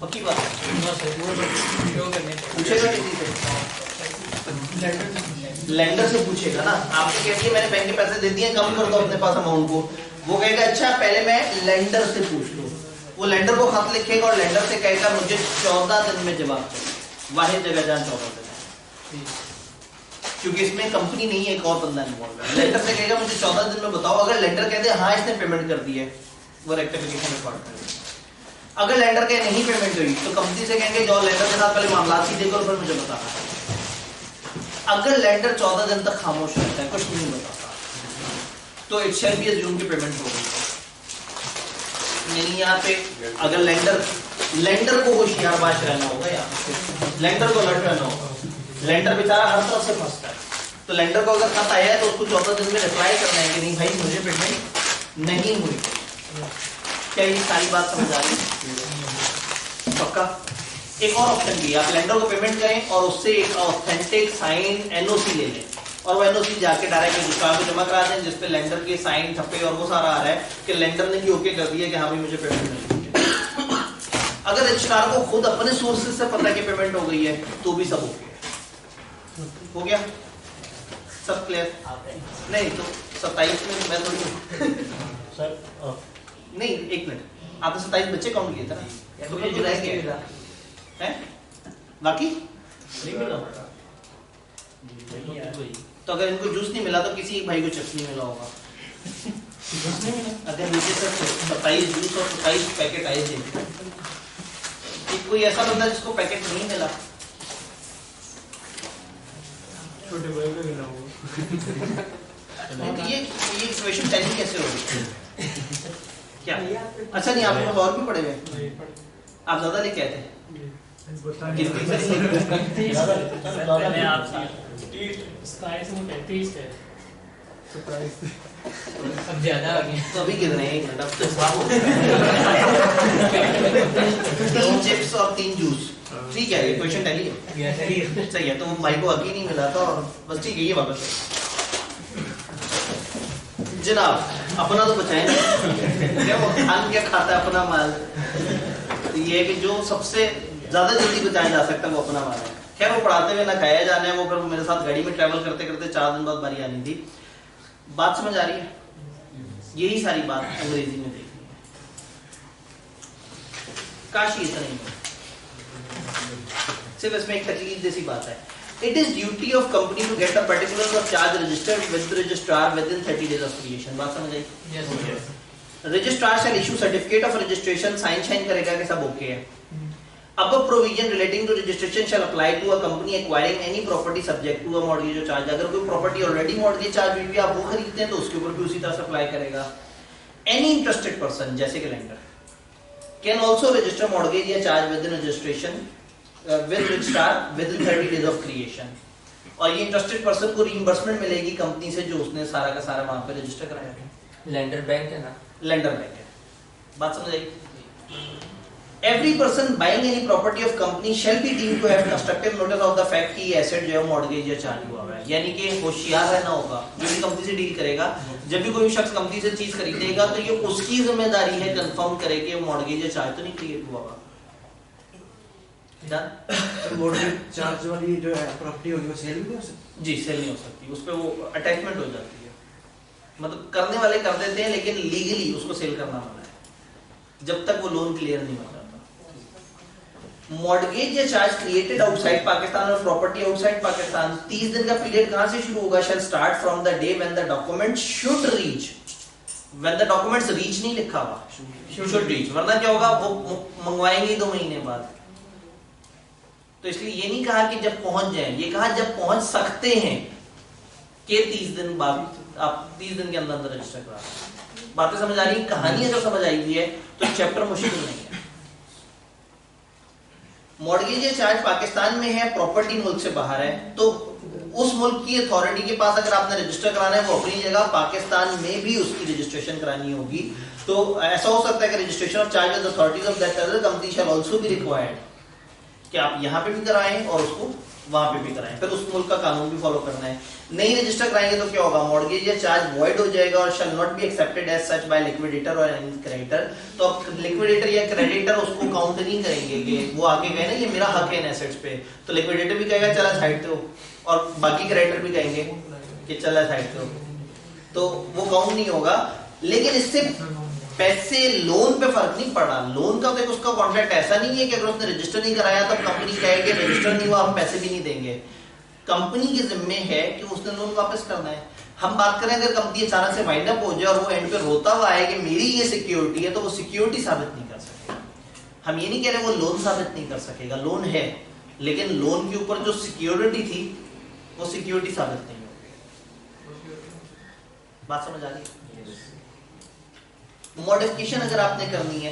पक्की बात पूछेगा किसी से, लेंडर से पूछेगा ना। आपसे कह दिया मैंने बैंक के पैसे दे दिए, कम कर दो अपने पास अमाउंट को, वो कहेगा अच्छा पहले मैं लेंडर से पूछ लूं। वो लेंडर को खत लिखेगा और लेंडर से कहेगा मुझे 14 दिन में जवाब चाहिए। वाहिद जगह जान 14 दिन, क्योंकि इसमें कंपनी नहीं है, एक और बंदा इन्वॉल्व है। लेंडर से कहेगा मुझे 14 दिन में बताओ। अगर लेंडर कहते हैं हाँ इसने पेमेंट कर दी है, वो रेक्टिफिकेशन रिकॉर्ड करेगा। अगर लेंडर के नहीं पेमेंट हुई तो कंपनी से कहेंगे जाओ लेंडर के साथ पहले मामला सीधे करो फिर मुझे बताना। अगर लेंडर 14 दिन तक खामोश रहता है, कुछ नहीं बताता, तो इट शैल बी अज्यूम की पेमेंट हो गई। यानी यहाँ पे अगर लेंडर को होशियारबाज रहना होगा, यहाँ लेंडर को अलर्ट रहना होगा। लेंडर बेचारा हर तरफ से फंसता है, तो लेंडर को अगर खत आया है तो उसको 14 दिन में रिप्लाई करना है कि नहीं भाई मुझे पेमेंट नहीं हुई। क्या ये सारी बात समझ आ रही है? पक्का? एक और ऑप्शन भी है, आप लेंडर को पेमेंट करें और उससे एक ऑथेंटिक साइन NOC ले लें और वो NOC जाके डायरेक्ट रजिस्ट्रार को जमा करा दें, जिसपे लेंडर के साइन ठप्पे और वो सारा आ रहा है कि लेंडर ने भी ओके कर दिया कि हाँ भाई मुझे पेमेंट मिल गई। अगर रजिस्ट्रार को खुद अपने सोर्सेज से पता है कि पेमेंट हो गई है तो भी सब ओके हो गया, सब क्लियर? नहीं तो 27 में मैं थोड़ी सर नहीं, एक मिनट, आपने 27 बच्चे काउंट किए थे ना, तो फिर रह गया है बाकी नहीं मिला। तो अगर इनको जूस नहीं मिला तो किसी एक भाई को चिप्स नहीं मिला होगा। जूस नहीं मिला, अगर नीचे से 27 जूस और 27 पैकेट आए थे, कोई ऐसा बंदा जिसको पैकेट नहीं मिला? छोटे भाई को मिला होगा। तो ये इक्वेशन टेलिंग कैसे होगी? क्या अच्छा नहीं, आपने और भी पढ़े हुए? आप ज्यादा लेके आए थे? अब ज्यादा आ गए। तो अभी कितने हैं? 1 घंटा तो हिसाब हो 3 चिप्स और 3 जूस, ठीक है, ये क्वेश्चन टैली है, सही है। तो वो भाई को हक ही नहीं मिला था और बस ठीक है, ये वापस जनाब अपना तो बचाएं क्या, वो खान क्या खाता है अपना माल, तो ये है कि जो सबसे ज्यादा जल्दी बचाया जा सकता है वो अपना माल है। खैर वो पढ़ाते हुए ना खाया जाना है, वो फिर मेरे साथ गाड़ी में ट्रैवल करते करते 4 दिन बाद बारी आनी थी। बात समझ आ रही है? यही सारी बात अंग्रेजी में देखनी है, काश ये इतना ही हो। सिर्फ इसमें एक तकलीफ जैसी बात है, it is duty of company to get the particulars of charge registered with registrar within 30 days of creation. बात समझ आई? Registrar shall issue certificate of registration, sign शाइन करेगा कि सब ओके है। अब provision relating to registration shall apply to a company acquiring any property subject to a mortgage charge. अगर कोई प्रॉपर्टी ऑलरेडी मॉर्गेज चार्ज हुई है, आप वो खरीदते हैं तो उसके ऊपर भी उसी तरह से अप्लाई करेगा। एनी इंटरेस्टेड पर्सन जैसे कि lender can also register mortgage या charge within registration with registrar within 30 days of creation. और ये इंटरेस्टेड पर्सन को रीइंबर्समेंट मिलेगी कंपनी से जो उसने सारा का सारा वहां पे रजिस्टर कराया है। लेंडर बैंक है ना? लेंडर बैंक है। बात समझ आई? Every person buying any property of company shall be deemed to have constructive notice of the fact कि एसेट जो है मॉर्गेज या चार्ज हुआ है। यानी कि होशियार रहना होगा जो भी कंपनी से डील करेगा। जब भी कोई शख्स कंपनी से चीज खरीदेगा तो ये उसकी जिम्मेदारी है कंफर्म करे कि मॉर्गेज या चार्ज तो नहीं क्रिएट हुआ होगा। मॉर्गेज चार्ज वाली जो है प्रॉपर्टी होगी वो सेल भी हो सकती? जी सेल नहीं हो सकती, उस पे वो अटैचमेंट हो जाती है। मतलब करने वाले कर देते हैं लेकिन लीगली उसको सेल करना वाला है जब तक वो लोन क्लियर नहीं हो जाता। मॉर्गेज या चार्ज क्रिएटेड आउटसाइड पाकिस्तान और प्रॉपर्टी आउटसाइड पाकिस्तान, 30 दिन का पीरियड कहां से शुरू होगा? शैल start from the day when the document should reach. When the documents reach नहीं लिखा हुआ, शुड रीच, वरना क्या होगा वो मंगवाएंगे 2 महीने बाद। तो इसलिए ये नहीं कहा कि जब पहुंच जाए, ये कहा जब पहुंच सकते हैं कि 30 दिन बाद आप 30 दिन के अंदर अंदर रजिस्टर करा। बातें समझ आ रही है? कहानी अगर समझ आई हुई है तो चैप्टर मुश्किल नहीं है। मॉर्गेज या चार्ज पाकिस्तान में है, प्रॉपर्टी मुल्क से बाहर है, तो उस मुल्क की अथॉरिटी के पास अगर आपने रजिस्टर कराना है वो अपनी जगह, पाकिस्तान में भी उसकी रजिस्ट्रेशन करानी होगी। तो ऐसा हो सकता है कि registration of charge with authorities of that other company shall also be required, कि आप यहाँ पे भी कराएं और उसको वहां पे भी कराएं, फिर उस मुल्क का कानून भी फॉलो करना है। नहीं रजिस्टर कराएंगे तो क्या होगा? मॉर्गेज या चार्ज वॉइड हो जाएगा और shall not be accepted as such by liquidator और एनी क्रेडिटर। तो अब लिक्विडेटर या क्रेडिटर उसको काउंट नहीं करेंगे कि वो आके कहे ना ये मेरा हक है इन एसेट्स पे, तो लिक्विडेटर भी कहेगा चला साइड पे हो, और बाकी क्रेडिटर भी कहेंगे कि चला साइड पे हो, तो वो काउंट नहीं होगा। लेकिन इससे पैसे लोन पे फर्क नहीं पड़ा। लोन का तो उसका कॉन्ट्रैक्ट ऐसा नहीं है कि अगर उसने रजिस्टर नहीं कराया तो कंपनी कहेगी रजिस्टर नहीं हुआ हम पैसे भी नहीं देंगे। कंपनी के जिम्मे है कि उसने लोन वापस करना है। हम बात करें अगर कंपनी अचानक से वाइंड अप हो जाए और वो एंड पे रोता हुआ है कि मेरी ये सिक्योरिटी है, तो वो सिक्योरिटी साबित नहीं कर सकेगा। हम ये नहीं कह रहे वो लोन साबित नहीं कर सकेगा, लोन है, लेकिन लोन के ऊपर जो सिक्योरिटी थी वो सिक्योरिटी साबित नहीं होगी। बात समझ आ रही है? मॉडिफिकेशन अगर आपने करनी है,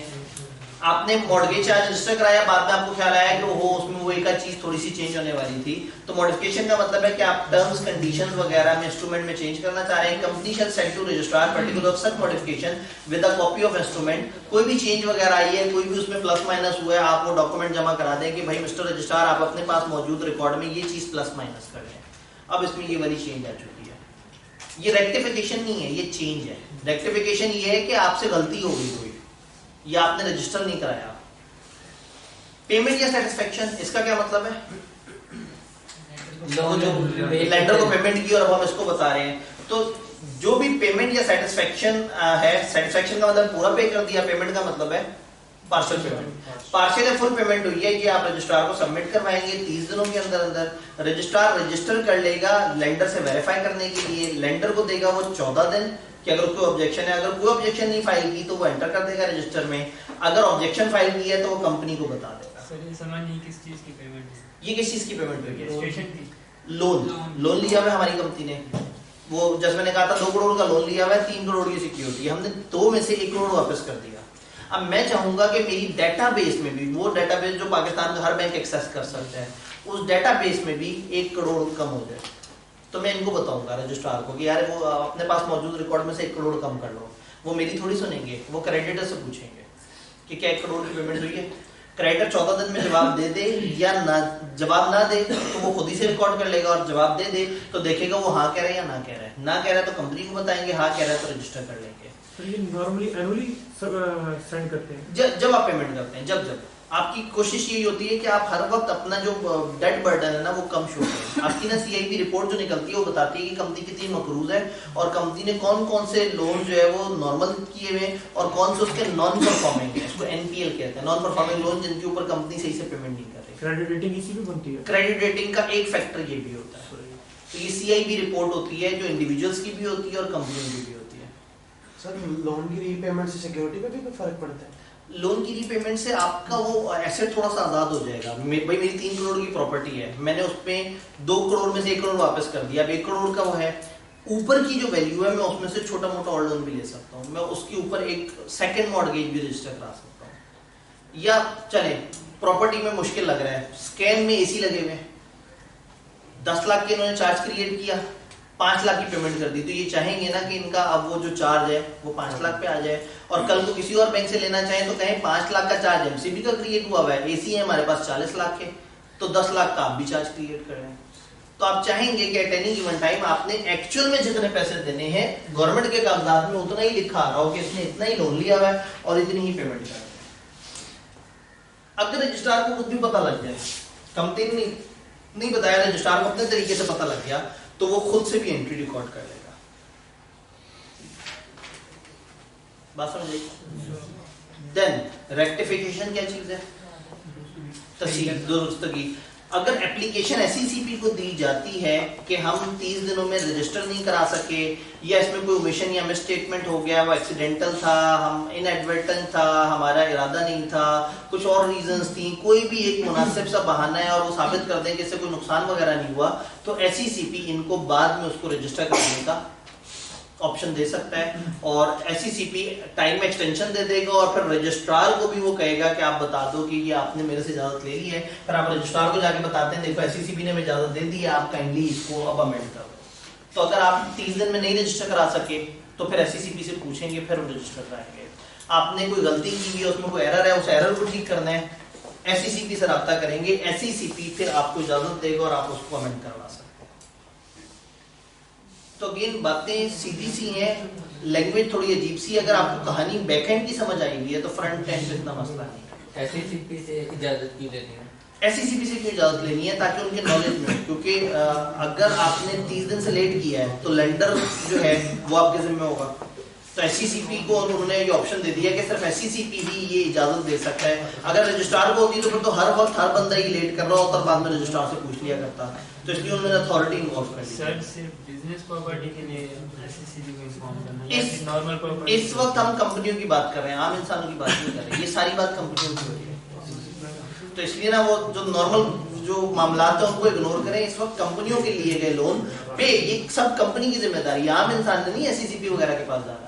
आपने मॉर्गेज चार्ज रजिस्टर कराया, बाद में आपको ख्याल आया कि वो उसमें वो एक चीज थोड़ी सी चेंज होने वाली थी, तो मॉडिफिकेशन का मतलब है कि आप टर्म्स कंडीशंस वगैरह में इंस्ट्रूमेंट में चेंज करना चाह रहे हैं। Company shall send to registrar particular of such modification with a copy of instrument. कोई भी चेंज वगैरह आई है, कोई भी उसमें प्लस माइनस हुआ है, आप वो डॉक्यूमेंट जमा करा दें कि भाई मिस्टर रजिस्ट्रार आप अपने पास मौजूद रिकॉर्ड में ये चीज प्लस माइनस कर लें, अब इसमें ये वाली चेंज आ चुकी है। ये रेक्टिफिकेशन नहीं है, ये चेंज है। रेक्टिफिकेशन ये है कि आपसे गलती हो गई कोई, या आपने रजिस्टर नहीं कराया। पेमेंट या सेटिस्फेक्शन, इसका क्या मतलब है? लेंडर को पेमेंट की और अब हम इसको बता रहे हैं, तो जो भी पेमेंट या सेटिस्फेक्शन है, सेटिस्फेक्शन का मतलब पूरा पे कर दिया, पेमेंट का मतलब है पार्शियल पेमेंट। पार्शियल या फुल पेमेंट हुई है, ये आप रजिस्ट्रार को सबमिट करवाएंगे 30 दिनों के अंदर अंदर। रजिस्ट्रार रजिस्टर कर लेगा लेंडर से वेरीफाई करने के लिए, लेंडर को देगा वो 14 दिन कि अगर कोई ऑब्जेक्शन है, अगर कोई ऑब्जेक्शन नहीं फाइल की तो वो एंटर कर देगा रजिस्टर में, अगर ऑब्जेक्शन फाइल की है तो वो कंपनी को बता देगा। सर ये समझ नहीं किस चीज की पेमेंट है? ये किस चीज की पेमेंट हुई है? रजिस्ट्रेशन की। लोन लिया हुआ है हमारी कंपनी ने, वो जैसे मैंने कहा था 2 करोड़ का लोन लिया हुआ है, 3 करोड़ की सिक्योरिटी, हमने 2 में से 1 करोड़ वापस कर दिया। अब मैं चाहूंगा कि मेरी डेटाबेस में भी, वो डेटाबेस जो पाकिस्तान का हर बैंक एक्सेस कर सकता है, उस डेटाबेस में भी 1 करोड़ कम हो जाए। तो मैं इनको बताऊंगा रजिस्ट्रार को कि यार वो अपने पास मौजूद रिकॉर्ड में से 1 करोड़ कम कर लो। वो मेरी थोड़ी सुनेंगे, वो क्रेडिटर से पूछेंगे कि क्या 1 करोड़ की पेमेंट हुई है। क्रेडिटर 14 दिन में जवाब दे दे या ना, जवाब ना दे तो वो खुद ही से रिकॉर्ड कर लेगा, और जवाब दे दे तो देखेगा वो हाँ कह रहा है या ना कह रहा है। ना कह रहा है तो कंपनी को बताएंगे, हाँ कह रहा है तो रजिस्टर कर लेंगे। तो ये नॉर्मली एनुअली सेंड करते हैं जब आप पेमेंट करते हैं, जब आपकी कोशिश यही होती है कि आप हर वक्त अपना जो डेट बर्डन है ना वो कम शो करें। आपकी ना सीआईबी रिपोर्ट जो निकलती है वो बताती है कि कंपनी कितनी मकरूज है और कंपनी ने कौन कौन से लोन जो है वो नॉर्मल किए हुए और कौन से उसके नॉन परफॉर्मिंग है, इसको एनपीएल कहते हैं, नॉन परफॉर्मिंग लोन, जिनके ऊपर कंपनी सही से पेमेंट नहीं कर रही। क्रेडिट रेटिंग इसी भी बनती है। क्रेडिट रेटिंग का एक फैक्टर ये भी होता है। तो ये सीआईबी रिपोर्ट होती है जो इंडिविजुअल्स की भी होती है और कंपनियों की भी होती है। सर लोन की रीपेमेंट से सिक्योरिटी पे भी कोई फर्क पड़ता है? लोन की रीपेमेंट से आपका वो एसेट थोड़ा सा आजाद हो जाएगा। भाई मेरी 3 करोड़ की प्रॉपर्टी है, मैंने उसमें 2 करोड़ में से 1 करोड़ वापस कर दिया, अब 1 करोड़ का वो है, ऊपर की जो वैल्यू है मैं उसमें से छोटा मोटा और लोन भी ले सकता हूँ, मैं उसके ऊपर एक सेकंड मॉर्गेज भी रजिस्टर करा सकता हूँ। या चले प्रॉपर्टी में मुश्किल लग रहा है, स्कैन में एसी लगे हुए, 10 लाख के इन्होंने चार्ज क्रिएट किया, 5 लाख की पेमेंट कर दी, तो ये चाहेंगे ना कि इनका अब वो जो चार्ज है वो 5 लाख पे आ जाए, और कल को किसी और बैंक से लेना चाहें तो कहें 5 लाख का चार्ज एमसीबी का क्रिएट हुआ है, एसी है हमारे पास 40 लाख के, तो 10 लाख का आप भी चार्ज क्रिएट कर रहे हैं। तो आप चाहेंगे कि एट एनी गिवन टाइम आपने एक्चुअल में जितने पैसे देने हैं गवर्नमेंट के कागजात में उतना ही लिखा आ रहा हो कि इसने इतना ही लोन लिया हुआ है और इतनी ही पेमेंट कर रहे हैं। अगर रजिस्ट्रार को कुछ भी पता लग जाए, कंपनी ने नहीं बताया, रजिस्ट्रार को अपने तरीके से पता लग गया, तो वो खुद से भी एंट्री रिकॉर्ड कर लेगा। बात समझ आई? देन रेक्टिफिकेशन क्या चीज है? तस्दीक, दुरुस्तगी। अगर एप्लीकेशन एसईसीपी को दी जाती है कि हम 30 दिनों में रजिस्टर नहीं करा सके, या इसमें कोई ओमिशन या मिसस्टेटमेंट हो गया, वो एक्सीडेंटल था, हम इनएडवर्टेंट था, हमारा इरादा नहीं था, कुछ और रीजंस थी, कोई भी एक मुनासिब सा बहाना है और वो साबित कर दें कि इससे कोई नुकसान वगैरह नहीं हुआ, तो एसईसीपी इनको बाद में उसको रजिस्टर करने का ऑप्शन दे सकता है, और एसईसीपी टाइम में एक्सटेंशन दे देगा, और फिर रजिस्ट्रार को भी वो कहेगा कि आप बता दो कि ये आपने मेरे से इजाजत ले ली है, फिर आप रजिस्ट्रार को जाके बताते हैं देखो एसईसीपी ने हमें इजाजत दे दी है, आप काइंडली इसको अब अमेंड कर दो। तो अगर आप 30 दिन में नहीं रजिस्टर करा सके तो फिर एसईसीपी से पूछेंगे, फिर वो रजिस्टर कराएंगे। आपने कोई गलती की हुई है, उसमें कोई एरर है, उस एरर को ठीक करना है, एसईसीपी से राब्ता करेंगे, एसईसीपी फिर आपको इजाजत देगा और आप उसको अमेंड करवा सकते हैं। तो अगेन बातें सीधी सी हैं, लैंग्वेज थोड़ी अजीब सी है। अगर आपको कहानी बैकएंड की समझ आई हुई है तो फ्रंट एंड पे इतना मसला नहीं है। एसईसीपी से इजाजत क्यों लेनी है? एसईसीपी से क्यों इजाजत लेनी है? ताकि उनके नॉलेज में हो, क्योंकि अगर आपने 30 दिन से लेट किया है तो लेंडर जो है वो आपके जिम्मे होगा। तो एसईसीपी को उन्होंने ये ऑप्शन दे दिया कि सिर्फ एसईसीपी ही ये इजाजत दे सकता है। अगर रजिस्ट्रार को होती तो फिर तो हर वक्त हर बंदा ही लेट कर रहा होता और बाद में रजिस्ट्रार से पूछ लिया करता, तो इसलिए उन्होंने अथॉरिटी इन्वॉल्व कर दी। सर सिर्फ बिजनेस प्रॉपर्टी के लिए एसईसीपी को इन्फॉर्म करना है, नॉर्मल प्रॉपर्टी? इस वक्त हम कंपनियों की बात कर रहे हैं, आम इंसानों की बात नहीं कर रहे, ये सारी बात कंपनियों की हो रही है। तो इसलिए ना वो जो नॉर्मल जो मामलात है उनको इग्नोर करें। इस वक्त कंपनियों के लिए गए लोन पे ये सब कंपनी की जिम्मेदारी, आम इंसान नहीं एसईसीपी वगैरह के पास जाना।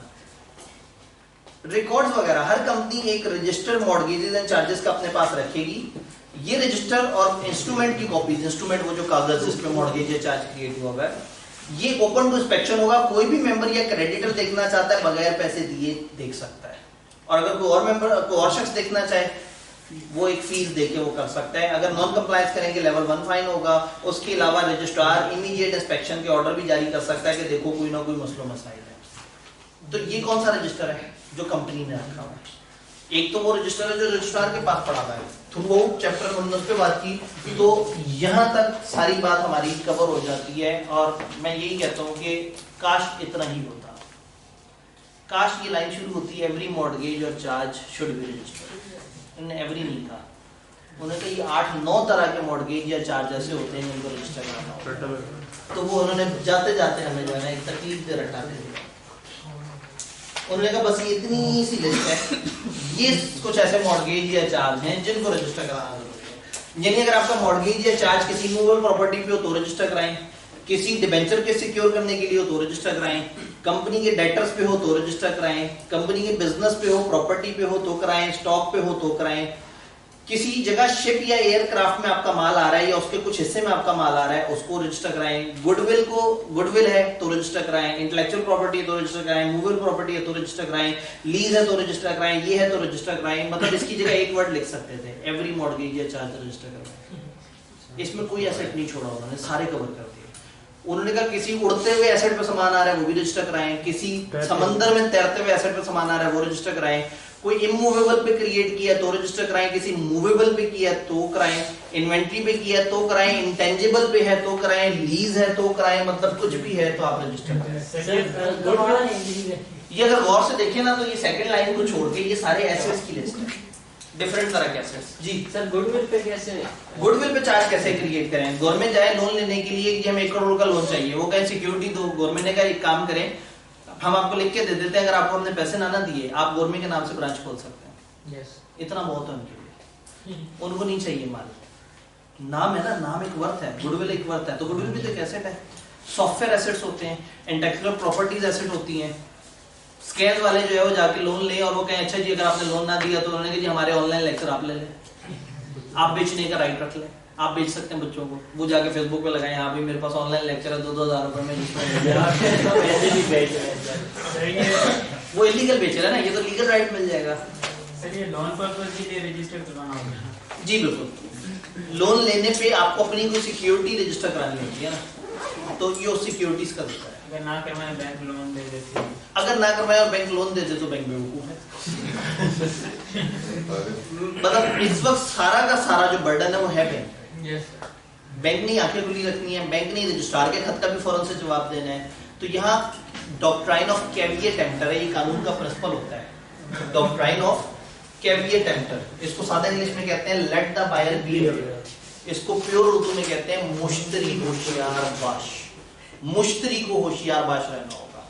रिकॉर्ड्स वगैरह हर कंपनी एक रजिस्टर्ड मॉर्गेजेस एंड चार्जेस का अपने पास रखेगी। ये रजिस्टर और इंस्ट्रूमेंट की कॉपीज, इंस्ट्रूमेंट वो जो कागज जिसपे मॉर्गेज या चार्ज क्रिएट हुआ है, ये ओपन टू इंस्पेक्शन होगा। कोई भी मेंबर या क्रेडिटर देखना चाहता है बगैर पैसे दिए देख सकता है, और अगर कोई और मेंबर कोई और शख्स देखना चाहे वो एक फीस देके वो कर सकता है। अगर नॉन कंप्लायंस करेंगे लेवल 1 फाइन होगा। उसके अलावा रजिस्ट्रार इमीडिएट इंस्पेक्शन के ऑर्डर भी जारी कर सकता है कि देखो कोई ना कोई मसलो मसाइल है। तो ये कौन सा रजिस्टर है जो कंपनी ने रखा हुआ है? एक तो वो रजिस्टर है जो रजिस्ट्रार के पास पड़ा हुआ है। थ्रू आउट चैप्टर 19 पे बात की तो यहाँ तक सारी बात हमारी कवर हो जाती है, और मैं यही कहता हूँ कि काश इतना ही होता। काश ये लाइन शुरू होती है एवरी मॉर्गेज और चार्ज शुड बी रजिस्टर्ड, इन्होंने एवरी नहीं कहा, उन्होंने कहा ये 8-9 तरह के मॉर्गेज या चार्ज ऐसे होते हैं जिनको रजिस्टर करना होता। तो वो उन्होंने जाते जाते हमें जो है ना एक तकलीफ दे रटा दे दिया। उन्होंने कहा बस ये इतनी सी लिस्ट है, ये कुछ ऐसे मॉर्गेज या चार्ज हैं जिनको रजिस्टर कराना जरूरी है। यानी अगर आपका मॉर्गेज या चार्ज किसी मूवेबल प्रॉपर्टी पे हो तो रजिस्टर कराएं, किसी डिबेंचर के सिक्योर करने के लिए हो तो रजिस्टर कराएं, कंपनी के डेटर्स पे हो तो रजिस्टर कराएं, कंपनी के बिजनेस पे हो, प्रॉपर्टी पे हो तो कराएं, स्टॉक पे हो तो कराएं, किसी जगह शिप या एयरक्राफ्ट में आपका माल आ रहा है या उसके कुछ हिस्से में आपका माल आ रहा है, उसको रजिस्टर कराएं। गुडविल है तो रजिस्टर कराएं, इंटेलेक्चुअल प्रॉपर्टी है तो रजिस्टर कराएं, मूवेबल प्रॉपर्टी है तो रजिस्टर कराएं, लीज है तो रजिस्टर कराएं, ये है तो रजिस्टर कराएं। मतलब इसकी जगह एक वर्ड लिख सकते थे, एवरी मॉर्गेज या चार्ज रजिस्टर कराएं। इसमें कोई एसेट नहीं छोड़ा, उन्होंने सारे कवर कर दिए। उन्होंने कहा किसी उड़ते हुए एसेट पे सामान आ रहा है वो भी रजिस्टर कराएं, किसी समंदर में तैरते हुए एसेट पे सामान आ रहा है वो रजिस्टर कराएं, कोई इमूवेबल पे क्रिएट किया तो रजिस्टर कराएं, किसी मूवेबल पे किया तो कराएं, इन्वेंट्री पे किया तो कराएं, इंटेंजिबल पे है तो कराएं, लीज है तो कराएं, मतलब कुछ भी है तो आप रजिस्टर कराएं। ये अगर गौर से देखें ना तो ये सेकंड लाइन को छोड़ के ये सारे एसेट्स की लिस्ट है, डिफरेंट तरह के एसेट्स। जी सर गुडविल पे कैसे, गुडविल पे चार्ज कैसे क्रिएट करें? गवर्नमेंट जाए लोन लेने के लिए कि हमें 1 करोड़ का लोन चाहिए, वो कहें सिक्योरिटी दो, गवर्नमेंट ने कहा एक काम करें हम आपको लिख के दे देते हैं, अगर आपको हमने पैसे ना दिए आप गवर्नमेंट के नाम से ब्रांच खोल सकते हैं। यस, इतना बहुत है उनके लिए, उनको नहीं चाहिए माल, नाम है ना, नाम एक वर्थ है, गुडविल एक वर्थ है, तो गुडविल भी तो एक एसेट है। सॉफ्टवेयर एसेट्स होते हैं, इंटेलेक्चुअल प्रॉपर्टीज एसेट होती हैं। स्कैन वाले जो है वो जाके लोन ले और वो कहें अच्छा जी अगर आपने लोन ना दिया तो उन्होंने कहा जी हमारे ऑनलाइन लेक्चर आप ले लें, आप बेचने का राइट रख लें, आप बेच सकते हैं बच्चों को। वो जाके फेसबुक पे लगाएं हाँ भी मेरे पास ऑनलाइन लेक्चर है 2-2 हज़ार रुपए में, वो इलीगल बेच रहा है ना, ये तो लीगल राइट मिल जाएगा। सर ये लोन पर्पस के लिए रजिस्टर करवाना होगा? जी बिल्कुल, लोन लेने पे आपको अपनी कोई सिक्योरिटी रजिस्टर करानी होती है ना, तो ये उस सिक्योरिटीज का देता है। अगर ना करवाए बैंक लोन दे देती है, अगर ना करवाए और बैंक लोन दे दे तो बैंक बेवकूफ है। मतलब इस वक्त सारा का सारा जो बर्डन है वो है बैंक। यस, बैंक ने आंखें खुली रखनी है, बैंक ने रजिस्ट्रार के खत का भी फौरन से जवाब देना है। तो यहाँ डॉक्ट्राइन ऑफ कैविएट टेम्पटर है, ये कानून का प्रिंसिपल होता है, डॉक्ट्राइन ऑफ कैविएट टेम्पटर। इसको सादा इंग्लिश में कहते हैं let the buyer be aware, इसको प्योर उर्दू में कहते हैं मुश्तरी होशियार बाश। मुश्तरी को होशियार बाश रहना होगा,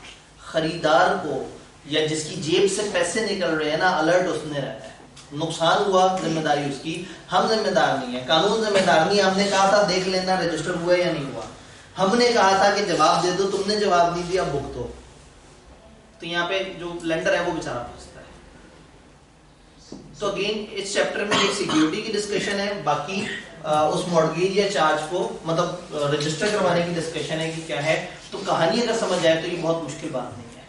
खरीदार को या जिसकी जेब से पैसे निकल रहे हैं ना अलर्ट उसने रहना है। नुकसान हुआ जिम्मेदारी उसकी, हम जिम्मेदार नहीं है, कानून जिम्मेदार नहीं। हमने कहा था देख लेना रजिस्टर हुआ या नहीं हुआ, हमने कहा था कि जवाब दे दो, तुमने जवाब नहीं दिया भुगतो। तो यहाँ पे जो लेंडर है वो बेचारा फंसता है। तो अगेन इस चैप्टर में एक सिक्योरिटी की डिस्कशन है, बाकी उस मॉर्गेज या चार्ज को मतलब रजिस्टर करवाने की डिस्कशन है कि क्या है। तो कहानी अगर समझ आए तो ये बहुत मुश्किल बात नहीं है।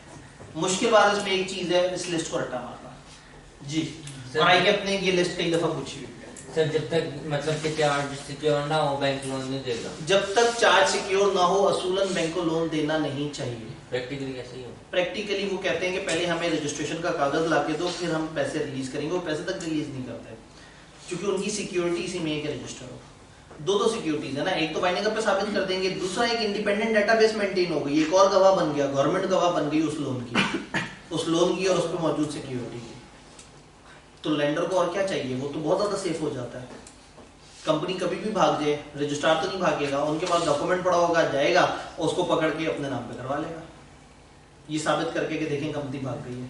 मुश्किल बात इसमें एक चीज है, इस लिस्ट को रट्टा मारना। जी और आइए अपने ये लिस्ट कई दफा पूछी हुई है। सर जब तक मतलब कि चार्ज सिक्योर ना हो बैंक लोन नहीं देगा। जब तक चार्ज सिक्योर ना हो असूलन बैंक को लोन देना नहीं चाहिए। प्रैक्टिकली कैसे ही हो? प्रैक्टिकली वो कहते हैं कि पहले हमें रजिस्ट्रेशन का कागज ला के दो फिर हम पैसे रिलीज करेंगे। वो पैसे तक रिलीज नहीं करते क्योंकि उनकी सिक्योरिटी इसी में एक रजिस्टर हो। दो सिक्योरिटीज है ना, एक तो बाइंडिंग पे साबित कर देंगे, दूसरा एक इंडिपेंडेंट डेटाबेस मेंटेन हो गई, एक और गवाह बन गया, गवर्नमेंट गवाह बन गई उस लोन की और उस पर मौजूद सिक्योरिटी की। तो लेंडर को और क्या चाहिए, वो तो बहुत ज्यादा सेफ हो जाता है। कंपनी कभी भी भाग जाए, रजिस्ट्रार तो नहीं भागेगा, उनके पास डॉक्यूमेंट पड़ा होगा, जाएगा उसको पकड़ के अपने नाम पे करवा लेगा, ये साबित करके कि देखें कंपनी भाग गई है।